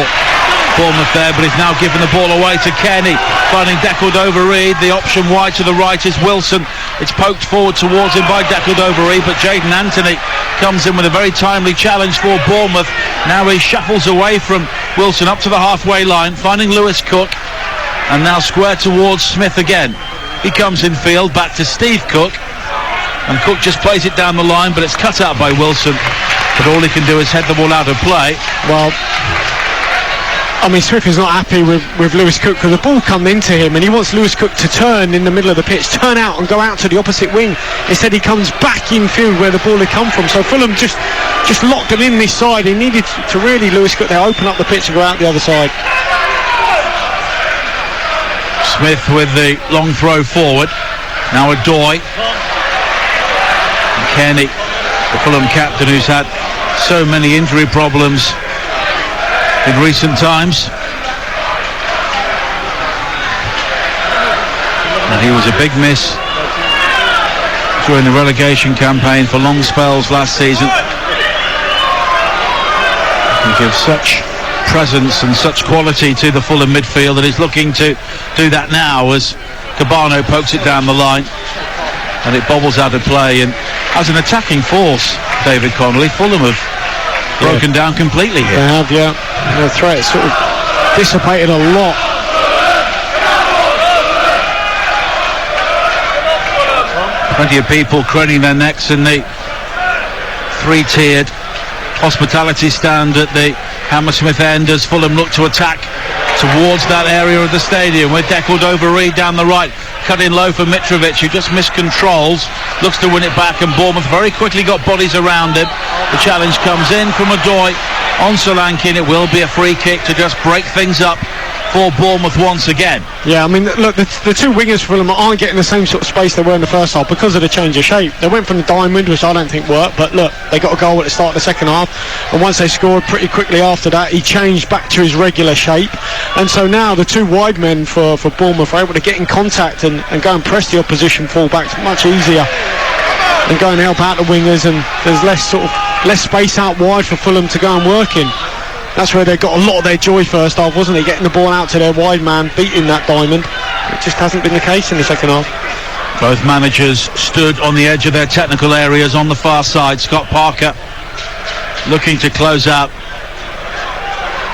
A: Bournemouth there, but he's now given the ball away to Kenny, finding Decordova-Reid. The option wide to the right is Wilson. It's poked forward towards him by Decordova-Reid, but Jadon Anthony comes in with a very timely challenge for Bournemouth. Now he shuffles away from Wilson up to the halfway line, finding Lewis Cook, and now square towards Smith again. He comes in field, back to Steve Cook, and Cook just plays it down the line, but it's cut out by Wilson. But all he can do is head the ball out of play.
B: Well, I mean, Smith is not happy with Lewis Cook because the ball come into him and he wants Lewis Cook to turn in the middle of the pitch, turn out and go out to the opposite wing. Instead he comes back in field where the ball had come from. So Fulham just locked them in this side. He needed to really, Lewis Cook, there, open up the pitch and go out the other side.
A: Smith with the long throw forward. Now Adoy. Kenny, the Fulham captain, who's had so many injury problems in recent times. And he was a big miss during the relegation campaign for long spells last season. He gives such presence and such quality to the Fulham midfield that he's looking to do that now as Cabano pokes it down the line and it bobbles out of play. And as an attacking force, David Connolly, Fulham have broken down completely here.
B: They have, yeah. The threat sort of dissipated a lot.
A: Plenty of people craning their necks in the three-tiered hospitality stand at the Hammersmith end as Fulham look to attack towards that area of the stadium with Decordova-Reid down the right, cut in low for Mitrovic, who just miscontrols, looks to win it back, and Bournemouth very quickly got bodies around him. The challenge comes in from Adoy on Solanke, and it will be a free kick to just break things up for Bournemouth once again.
B: Yeah, I mean, look, the two wingers for them aren't getting the same sort of space they were in the first half because of the change of shape. They went from the diamond, which I don't think worked, but look, they got a goal at the start of the second half, and once they scored pretty quickly after that, he changed back to his regular shape, and so now the two wide men for Bournemouth are able to get in contact and go and press the opposition full-backs much easier and go and help out the wingers, and there's less space out wide for Fulham to go and work in. That's where they got a lot of their joy first half, wasn't it? Getting the ball out to their wide man, beating that diamond. It just hasn't been the case in the second half.
A: Both managers stood on the edge of their technical areas on the far side. Scott Parker looking to close out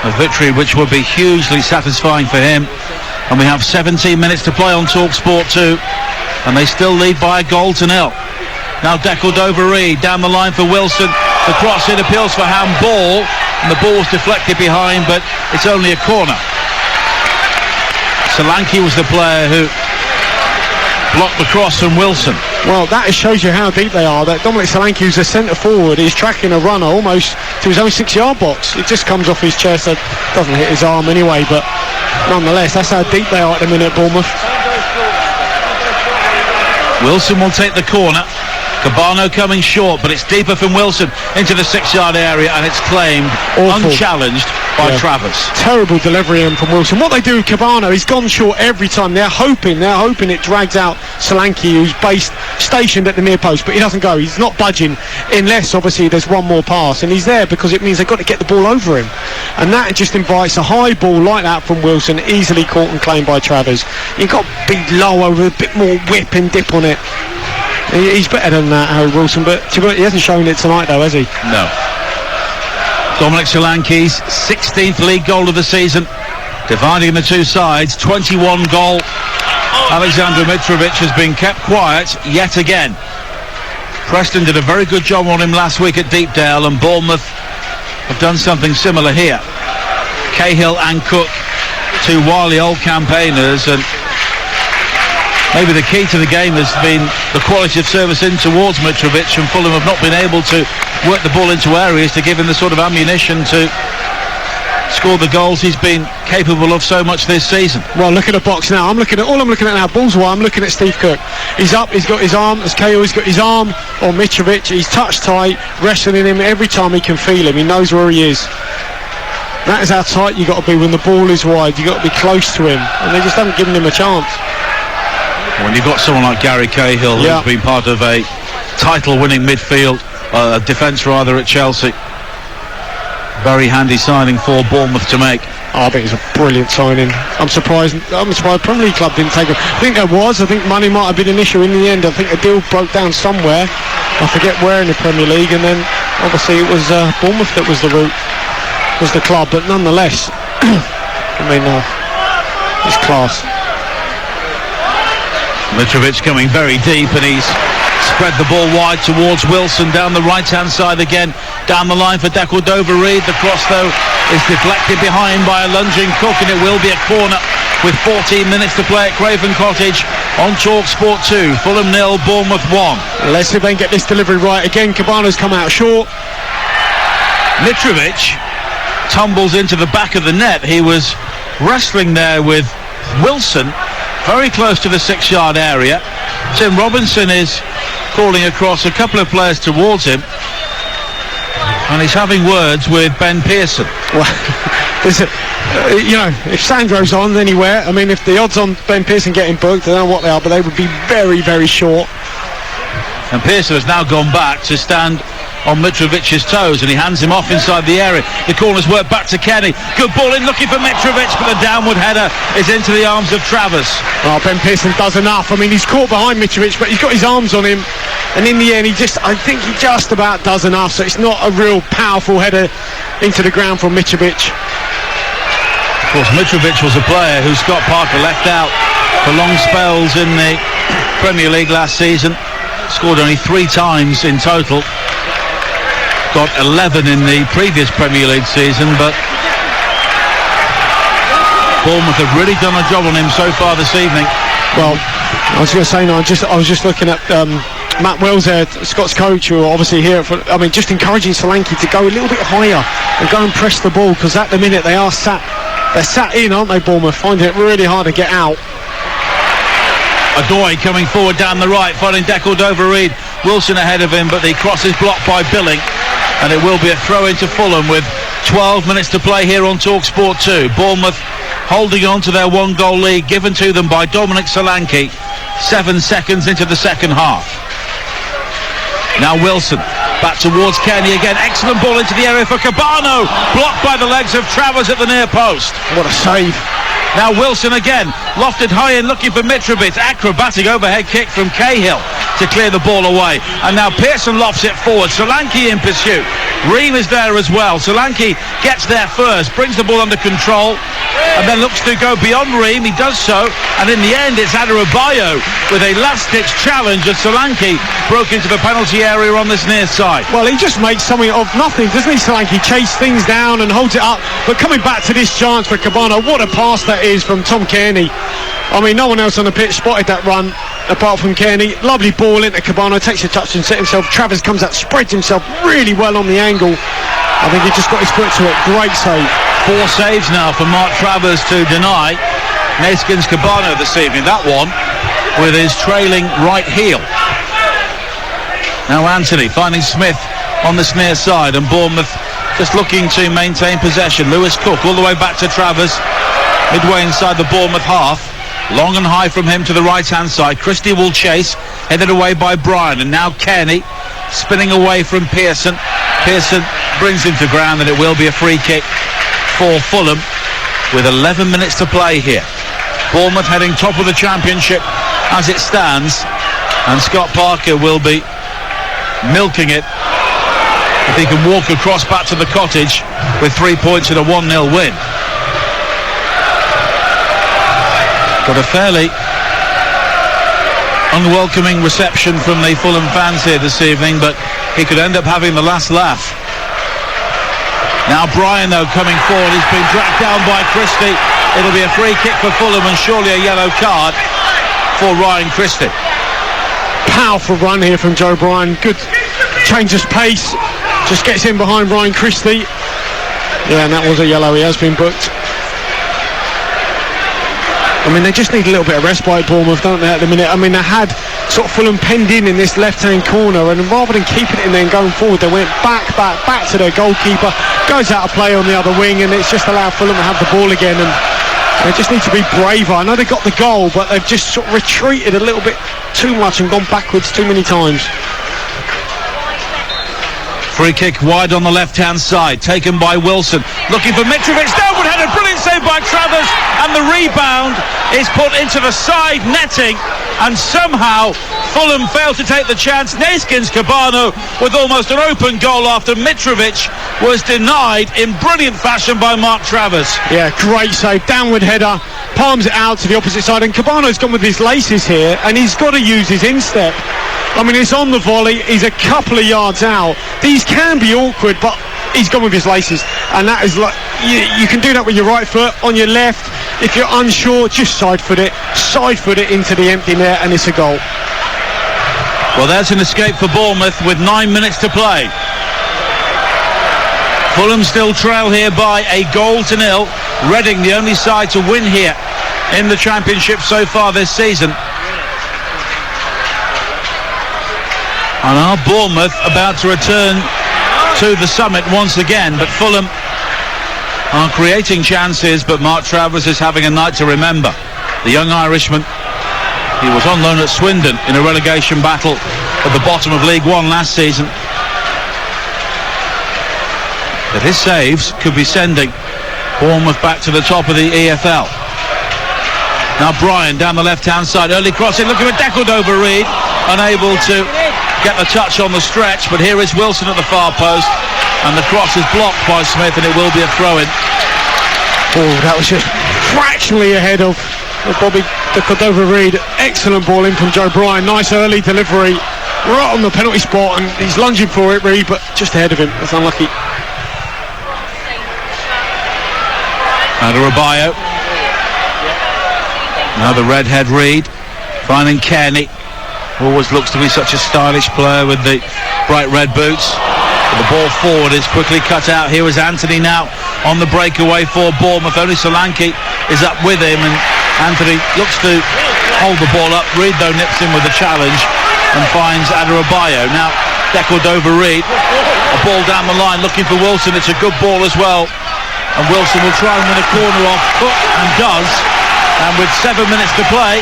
A: a victory which would be hugely satisfying for him. And we have 17 minutes to play on TalkSport 2, and they still lead by 1-0. Now Decordova-Reid down the line for Wilson. The cross in appeals for handball, and the ball was deflected behind, but it's only a corner. Solanke was the player who blocked the cross from Wilson.
B: Well, that shows you how deep they are. That Dominic Solanke, who's a centre forward, is tracking a runner almost to his own 6-yard box. It just comes off his chest. It doesn't hit his arm anyway, but nonetheless, that's how deep they are at the minute, Bournemouth.
A: Wilson will take the corner. Cabano coming short, but it's deeper from Wilson into the 6-yard area, and it's claimed unchallenged by Travers. Terrible
B: delivery from Wilson. What they do with Cabano, he's gone short every time. They're hoping it drags out Solanke, who's stationed at the near post, but he doesn't go. He's not budging unless obviously there's one more pass, and he's there because it means they've got to get the ball over him, and that just invites a high ball like that from Wilson, easily caught and claimed by Travers. You've got to be lower with a bit more whip and dip on it. He's better than that, Harry Wilson, but he hasn't shown it tonight though, has he?
A: No. Dominic Solanke's 16th league goal of the season, dividing the two sides, 21 goal. Alexander Mitrovic has been kept quiet yet again. Preston did a very good job on him last week at Deepdale, and Bournemouth have done something similar here. Cahill and Cook, two wily old campaigners, and maybe the key to the game has been the quality of service in towards Mitrovic, and Fulham have not been able to work the ball into areas to give him the sort of ammunition to score the goals he's been capable of so much this season.
B: Well, look at the box now. I'm looking at now. Balls wide. I'm looking at Steve Cook. He's up. He's got his arm. As Cahill, he's got his arm on Mitrovic. He's touch tight, wrestling him every time he can feel him. He knows where he is. That is how tight you got to be when the ball is wide. You got to be close to him, and they just haven't given him a chance.
A: When you've got someone like Gary Cahill, who's been part of a title-winning midfield, defence rather, at Chelsea, very handy signing for Bournemouth to make.
B: I think it's a brilliant signing. I'm surprised Premier League club didn't take him. I think money might have been an issue in the end. I think a deal broke down somewhere. I forget where in the Premier League, and then obviously it was Bournemouth that was the route, was the club. But nonetheless, I mean, it's class.
A: Mitrovic coming very deep, and he's spread the ball wide towards Wilson down the right-hand side again, down the line for Decordova-Reid. The cross, though, is deflected behind by a lunging Cook, and it will be a corner with 14 minutes to play at Craven Cottage on TalkSport 2. Fulham 0, Bournemouth 1.
B: Let's see if they can get this delivery right again. Cabano's come out short.
A: Mitrovic tumbles into the back of the net. He was wrestling there with Wilson, very close to the 6-yard area. Tim Robinson is calling across a couple of players towards him, and he's having words with Ben Pearson.
B: Well, if Sandro's on anywhere, I mean, if the odds on Ben Pearson getting booked, I don't know what they are, but they would be very, very short.
A: And Pearson has now gone back to stand on Mitrovic's toes, and he hands him off inside the area. The corners work back to Kenny. Good ball in, looking for Mitrovic, but the downward header is into the arms of Travers.
B: Oh, Ben Pearson does enough. I mean, he's caught behind Mitrovic, but he's got his arms on him, and in the end, I think he just about does enough. So it's not a real powerful header into the ground from Mitrovic.
A: Of course, Mitrovic was a player who Scott Parker left out for long spells in the Premier League last season. Scored only 3 times in total. Got 11 in the previous Premier League season, but Bournemouth have really done a job on him so far this evening.
B: Well, I was going to say, no, I was just looking at Matt Wells there, Scott's coach, who are obviously here. Just encouraging Solanke to go a little bit higher and go and press the ball, because at the minute they're sat in, aren't they, Bournemouth, finding it really hard to get out.
A: Adoy coming forward down the right, finding Decordova-Reid. Wilson ahead of him, but the cross is blocked by Billing, and it will be a throw into Fulham with 12 minutes to play here on TalkSport 2. Bournemouth holding on to their 1-goal lead given to them by Dominic Solanke 7 seconds into the second half. Now Wilson back towards Kenny again. Excellent ball into the area for Cabano, blocked by the legs of Travers at the near post.
B: What a save.
A: Now Wilson again, lofted high in, looking for Mitrovic. Acrobatic overhead kick from Cahill to clear the ball away. And now Pearson lofts it forward. Solanke in pursuit. Ream is there as well. Solanke gets there first, brings the ball under control, and then looks to go beyond Ream. He does so, and in the end it's Adebayo with a last-ditch challenge as Solanke broke into the penalty area on this near side.
B: Well, he just makes something of nothing, doesn't he, Solanke? Chase things down and holds it up, but coming back to this chance for Cabano, what a pass that is from Tom Kearney. I mean, no one else on the pitch spotted that run apart from Kearney. Lovely ball into Cabano, takes a touch and set himself. Travers comes out, spreads himself really well on the angle. I think he just got his foot to it. Great save.
A: 4 saves now for Mark Travers to deny Neeskens Cabano this evening. That one with his trailing right heel. Now Anthony finding Smith on this near side, and Bournemouth just looking to maintain possession. Lewis Cook all the way back to Travers, midway inside the Bournemouth half. Long and high from him to the right-hand side. Christie will chase, headed away by Bryan, and now Kearney spinning away from Pearson. Pearson brings him to ground, and it will be a free kick for Fulham with 11 minutes to play here. Bournemouth heading top of the Championship as it stands, and Scott Parker will be milking it if he can walk across back to the Cottage with 3 points and a 1-0 win. Got a fairly unwelcoming reception from the Fulham fans here this evening, but he could end up having the last laugh. Now Bryan, though, coming forward. He's been dragged down by Christie. It'll be a free kick for Fulham and surely a yellow card for Ryan Christie.
B: Powerful run here from Joe Bryan. Good change of pace. Just gets in behind Ryan Christie. Yeah, and that was a yellow. He has been booked. I mean, they just need a little bit of respite, Bournemouth, don't they, at the minute? I mean, they had sort of Fulham penned in this left-hand corner, and rather than keeping it in there and going forward, they went back to their goalkeeper, goes out of play on the other wing, and it's just allowed Fulham to have the ball again, and they just need to be braver. I know they got the goal, but they've just sort of retreated a little bit too much and gone backwards too many times.
A: Free kick wide on the left-hand side, taken by Wilson, looking for Mitrovic. Downward header, brilliant save by Travers, and the rebound is put into the side netting, and somehow Fulham failed to take the chance. Neeskens Cabano with almost an open goal after Mitrovic was denied in brilliant fashion by Mark Travers.
B: Yeah, great save, downward header, palms it out to the opposite side, and Cabano's gone with his laces here, and he's got to use his instep. I mean, it's on the volley, he's a couple of yards out. These can be awkward, but he's gone with his laces, and that is like you can do that with your right foot. On your left, if you're unsure, just side foot it into the empty net, and it's a goal.
A: Well, there's an escape for Bournemouth with 9 minutes to play. Fulham still trail here by a 1-0. Reading the only side to win here in the Championship so far this season. And are Bournemouth about to return to the summit once again? But Fulham are creating chances, but Mark Travers is having a night to remember. The young Irishman, he was on loan at Swindon in a relegation battle at the bottom of League One last season. But his saves could be sending Bournemouth back to the top of the EFL. Now Bryan down the left-hand side, early crossing, looking at Decordova-Reid, unable to get the touch on the stretch, but here is Wilson at the far post, and the cross is blocked by Smith, and it will be a throw-in.
B: Oh, that was just fractionally ahead of Bobby Decordova-Reid. Excellent ball in from Joe Bryan, nice early delivery, right on the penalty spot, and he's lunging for it, Reid, but just ahead of him. That's unlucky.
A: Adebayo. Now the redhead Reid, finding Kearney. Always looks to be such a stylish player with the bright red boots. But the ball forward is quickly cut out. Here is Anthony now on the breakaway for Bournemouth. Only Solanke is up with him, and Anthony looks to hold the ball up. Reid though nips in with the challenge and finds Adebayo. Now Decordova-Reid, a ball down the line looking for Wilson. It's a good ball as well, and Wilson will try and win a corner off Cook, and does. And with 7 minutes to play,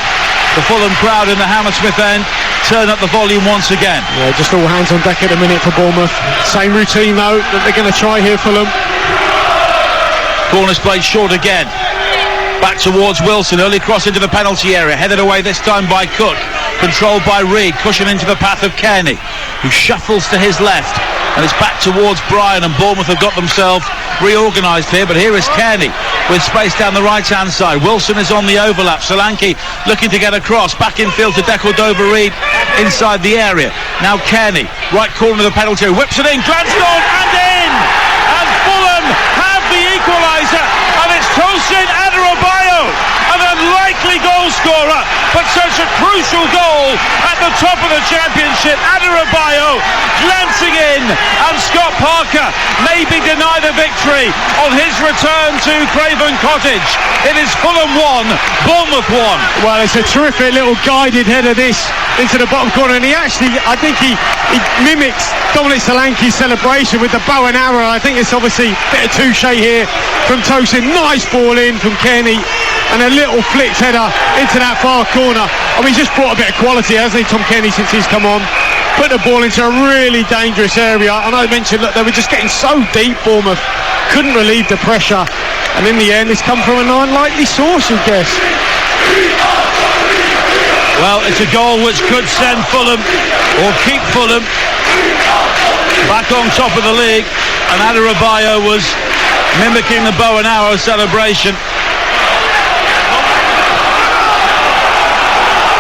A: the Fulham crowd in the Hammersmith end turn up the volume once again.
B: Yeah, just all hands on deck at the minute for Bournemouth. Same routine though that they're going to try here, Fulham.
A: Corner's played short again. Back towards Wilson, early cross into the penalty area, headed away this time by Cook, controlled by Reid, cushion into the path of Kearney, who shuffles to his left, and it's back towards Bryan, and Bournemouth have got themselves reorganised here, but here is Kearney with space down the right hand side. Wilson is on the overlap, Solanke looking to get across, back in field to Decordova-Reid inside the area. Now Kearney, right corner of the penalty, whips it in, Gladstone, and in! And Fulham have the equaliser, and it's Tosin Adebayo, an unlikely goal scorer, but such a crucial goal at the top of the Championship. Adebayo glancing in, and Scott Parker maybe deny the victory on his return to Craven Cottage. It is Fulham 1, Bournemouth 1.
B: Well, it's a terrific little guided header this into the bottom corner, and I think he mimics Dominic Solanke's celebration with the bow and arrow. I think it's obviously a bit of touche here from Tosin. Nice ball in from Kearney, and a little flicked header into that far corner. I mean, he's just brought a bit of quality, hasn't he, Tom Kearney, since he's come on. Put the ball into a really dangerous area. And I mentioned, look, they were just getting so deep, Bournemouth. Couldn't relieve the pressure. And in the end, it's come from an unlikely source, you'd guess.
A: Well, it's a goal which could send Fulham, or keep Fulham, back on top of the league. And Adebayo was mimicking the bow and arrow celebration.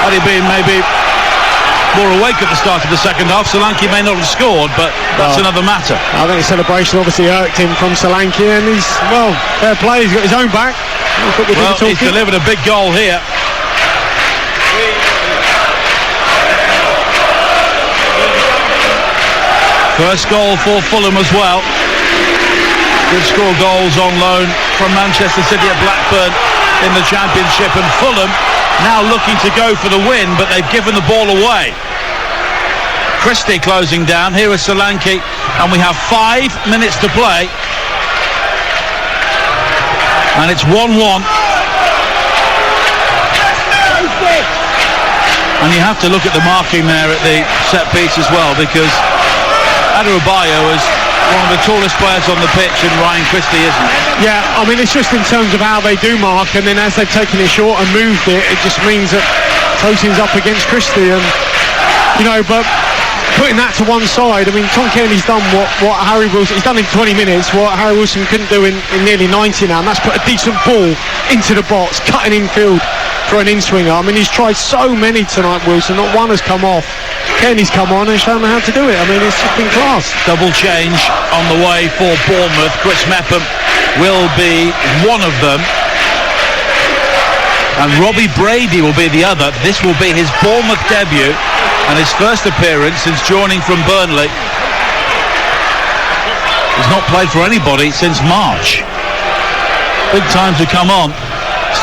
A: Had he been maybe more awake at the start of the second half, Solanke may not have scored, but that's another matter.
B: I think the celebration obviously irked him from Solanke, and he's, well, fair play, he's got his own back.
A: Well, he's delivered a big goal here. First goal for Fulham as well. Did score goals on loan from Manchester City at Blackburn in the Championship, and Fulham now looking to go for the win, but they've given the ball away. Christie closing down. Here is Solanke, and we have 5 minutes to play, and it's 1-1. And you have to look at the marking there at the set piece as well, because Adebayo is one of the tallest players on the pitch, and Ryan Christie isn't.
B: Yeah, I mean, it's just in terms of how they do mark, and then as they've taken it short and moved it, it just means that Tosin's up against Christie, and, you know, but putting that to one side, I mean, Tom Kearney's done what Harry Wilson, he's done in 20 minutes, what Harry Wilson couldn't do in nearly 90 now, and that's put a decent ball into the box, cutting in field for an in-swinger. I mean, he's tried so many tonight, Wilson. Not one has come off. Kenny's come on and shown him how to do it. I mean, it's just been class.
A: Double change on the way for Bournemouth. Chris Mepham will be one of them, and Robbie Brady will be the other. This will be his Bournemouth debut and his first appearance since joining from Burnley. He's not played for anybody since March. Big time to come on.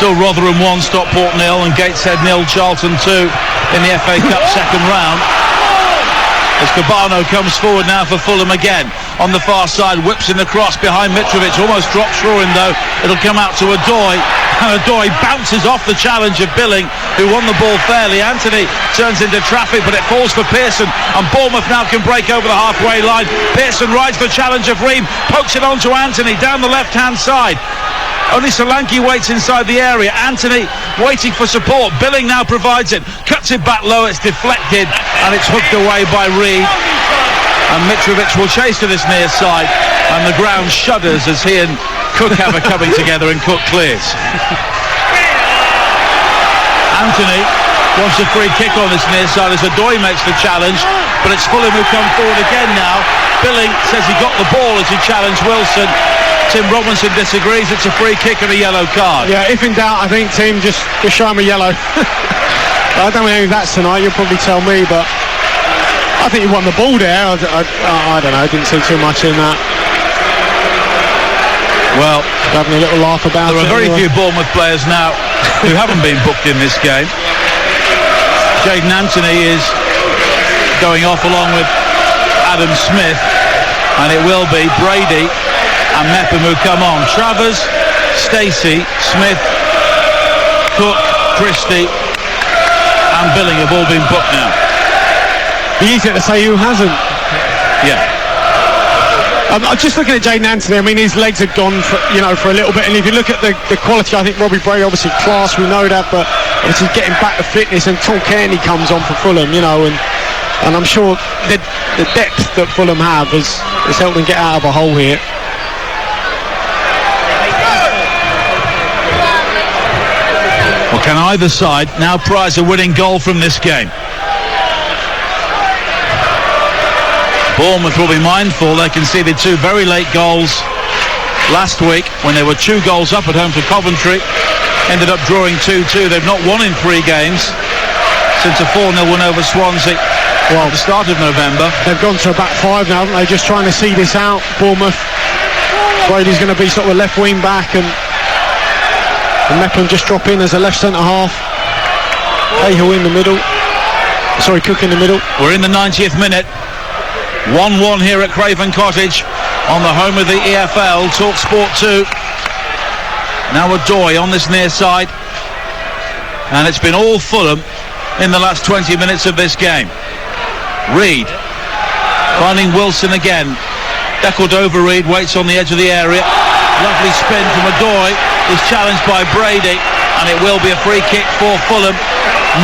A: Still Rotherham 1, Stockport 0, and Gateshead 0, Charlton 2 in the FA Cup second round. As Cabano comes forward now for Fulham again. On the far side, whips in the cross behind Mitrovic. Almost drops Shawin though. It'll come out to Adoy. And Adoy bounces off the challenge of Billing, who won the ball fairly. Anthony turns into traffic, but it falls for Pearson. And Bournemouth now can break over the halfway line. Pearson rides the challenge of Ream. Pokes it on to Anthony down the left-hand side. Only Solanke waits inside the area. Anthony waiting for support. Billing now provides it. Cuts it back low. It's deflected. And it's hooked away by Reed. And Mitrovic will chase to this near side. And the ground shudders as he and Cook have a coming together, and Cook clears. Anthony wants a free kick on this near side as Adoy makes the challenge. But it's Fulham who come forward again now. Billing says he got the ball as he challenged Wilson. Tim Robinson disagrees. It's a free kick and a yellow card.
B: Yeah, if in doubt, I think Tim just show him a yellow. I don't know if that's tonight. You'll probably tell me, but I think he won the ball there. I don't know. I didn't see too much in that.
A: Well,
B: having a little laugh about it.
A: There are very few Bournemouth players now who haven't been booked in this game. Jayden Anthony is going off along with Adam Smith, and it will be Brady and Mepham who come on. Travers, Stacey, Smith, Cook, Christie and Billing have all been booked now.
B: Easier to say who hasn't.
A: Yeah.
B: I'm just looking at Jayden Anthony. I mean, his legs had gone for a little bit, and if you look at the quality, I think Robbie Brady, obviously class, we know that, but obviously getting back to fitness until Kearney comes on for Fulham, and I'm sure the depth that Fulham have has helped them get out of a hole here.
A: Well, can either side now prize a winning goal from this game? Bournemouth will be mindful. They conceded two very late goals last week when they were 2 goals up at home to Coventry. Ended up drawing 2-2. They've not won in 3 games since a 4-0 win over Swansea at the start of November.
B: They've gone to a back 5 now, haven't they? Just trying to see this out, Bournemouth. Brady's going to be sort of a left wing back, and Mepham just drop in as a left centre half. Cahill in the middle. Cook in the middle.
A: We're in the 90th minute. 1-1 here at Craven Cottage on the home of the EFL, TalkSport 2. Now Adoy on this near side, and it's been all Fulham in the last 20 minutes of this game. Reed finding Wilson again. Deckled over Reed, waits on the edge of the area. Lovely spin from Adoy. Is challenged by Brady, and it will be a free kick for Fulham.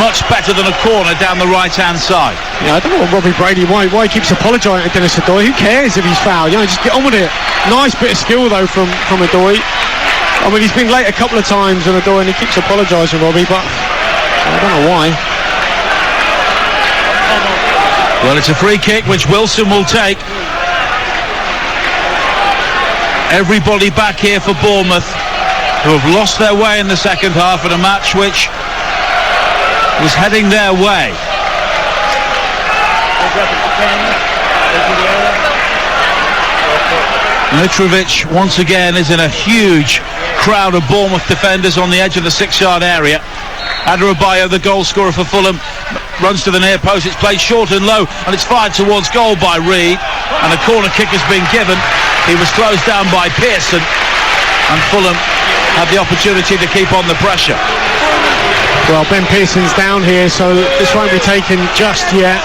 A: Much better than a corner down the right-hand side.
B: Yeah, I don't know what Robbie Brady, why he keeps apologising to Dennis Adoy. Who cares if he's fouled? Just get on with it. Nice bit of skill though from Adoy. I mean, he's been late a couple of times on Adoy, and he keeps apologising, Robbie, but I don't know why.
A: Well, it's a free kick which Wilson will take. Everybody back here for Bournemouth, who have lost their way in the second half in a match which was heading their way. Mitrovic once again is in a huge crowd of Bournemouth defenders on the edge of the 6-yard area. Adebayo, the goal scorer for Fulham, runs to the near post. It's played short and low, and it's fired towards goal by Reed, and a corner kick has been given. He was closed down by Pearson, and Fulham had the opportunity to keep on the pressure.
B: Well, Ben Pearson's down here, so this won't be taken just yet.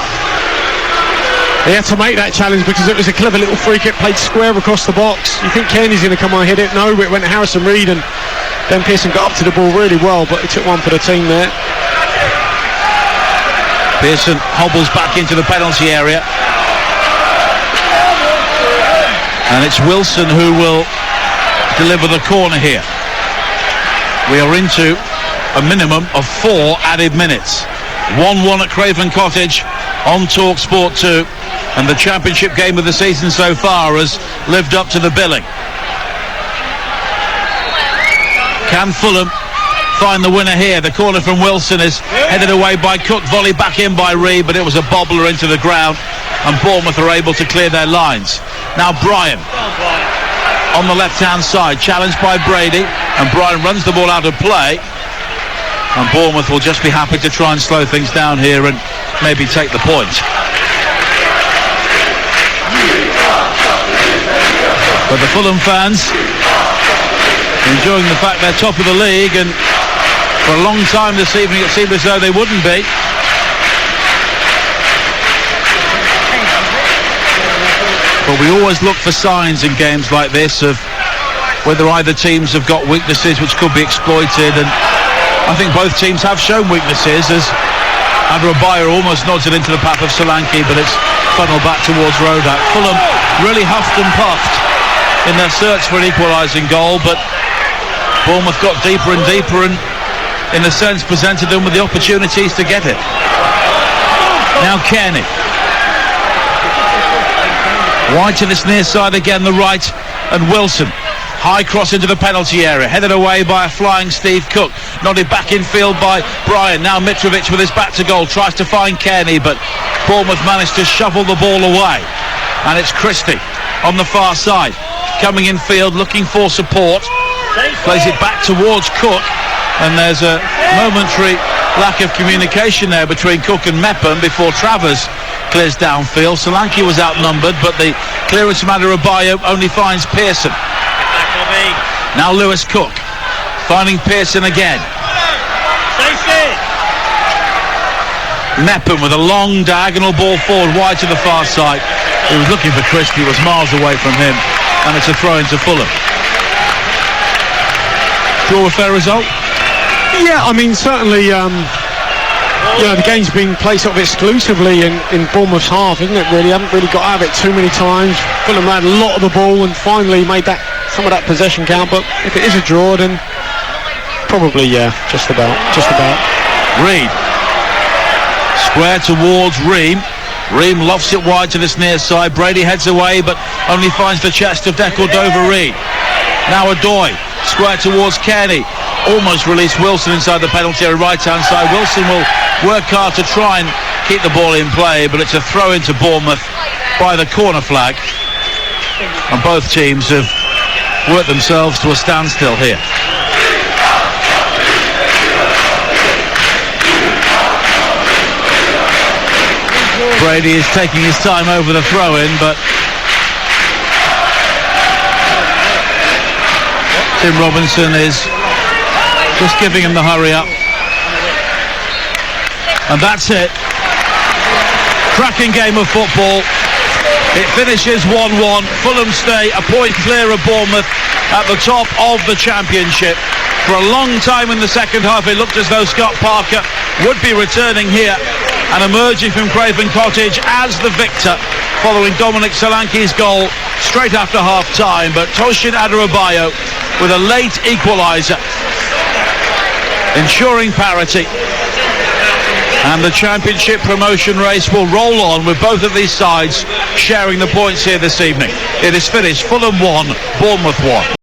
B: He had to make that challenge because it was a clever little free kick played square across the box. You think Kearney's going to come on and hit it? No, it went to Harrison Reed, and Ben Pearson got up to the ball really well, but he took one for the team there.
A: Pearson hobbles back into the penalty area, and it's Wilson who will deliver the corner here. We are into a minimum of 4 added minutes. 1-1 at Craven Cottage on Talk Sport 2, and the championship game of the season so far has lived up to the billing. Can Fulham find the winner here? The corner from Wilson is headed away by Cook, volley back in by Reed, but it was a bobbler into the ground, and Bournemouth are able to clear their lines. Now Bryan on the left hand side, challenged by Brady, and Bryan runs the ball out of play, and Bournemouth will just be happy to try and slow things down here and maybe take the point. But the Fulham fans enjoying the fact they're top of the league, and for a long time this evening it seemed as though they wouldn't be. But we always look for signs in games like this of whether either teams have got weaknesses which could be exploited, and I think both teams have shown weaknesses, as Adrabaya almost nods it into the path of Solanke, but it's funneled back towards Rodak. Fulham really huffed and puffed in their search for an equalising goal, but Bournemouth got deeper and deeper and in a sense presented them with the opportunities to get it. Now Kearney. Wide to this near side again, the right, and Wilson. High cross into the penalty area, headed away by a flying Steve Cook. Nodded back in field by Bryan. Now Mitrovic with his back to goal, tries to find Kearney, but Bournemouth managed to shovel the ball away. And it's Christie on the far side, coming in field, looking for support. Plays it back towards Cook, and there's a momentary lack of communication there between Cook and Mepham before Travers clears downfield. Solanke was outnumbered, but the clearance from Adrabaya only finds Pearson. Now Lewis Cook finding Pearson again. Mepham with a long diagonal ball forward wide to the far side. He was looking for Christie, was miles away from him, and it's a throw into Fulham. Draw a fair result?
B: Yeah, I mean, certainly, the game's been played sort of exclusively in Bournemouth's half, isn't it, really? Haven't really got out of it too many times. Fulham had a lot of the ball and finally made some of that possession count, but if it is a draw, then probably, just about.
A: Reed. Square towards Ream. Ream lofts it wide to this near side. Brady heads away, but only finds the chest of Decordova-Reid. Now Adoy. Square towards Kearney. Almost released Wilson inside the penalty area, right hand side. Wilson will work hard to try and keep the ball in play, but it's a throw into Bournemouth by the corner flag, and both teams have worked themselves to a standstill here. Brady is taking his time over the throw-in, but Tim Robinson is just giving him the hurry up. And that's it. Cracking game of football. It finishes 1-1. Fulham stay a point clear of Bournemouth at the top of the championship. For a long time in the second half it looked as though Scott Parker would be returning here and emerging from Craven Cottage as the victor following Dominic Solanke's goal straight after half time, but Toshin Adrabaya with a late equaliser ensuring parity, and the championship promotion race will roll on with both of these sides sharing the points here this evening. It is finished Fulham 1, Bournemouth 1.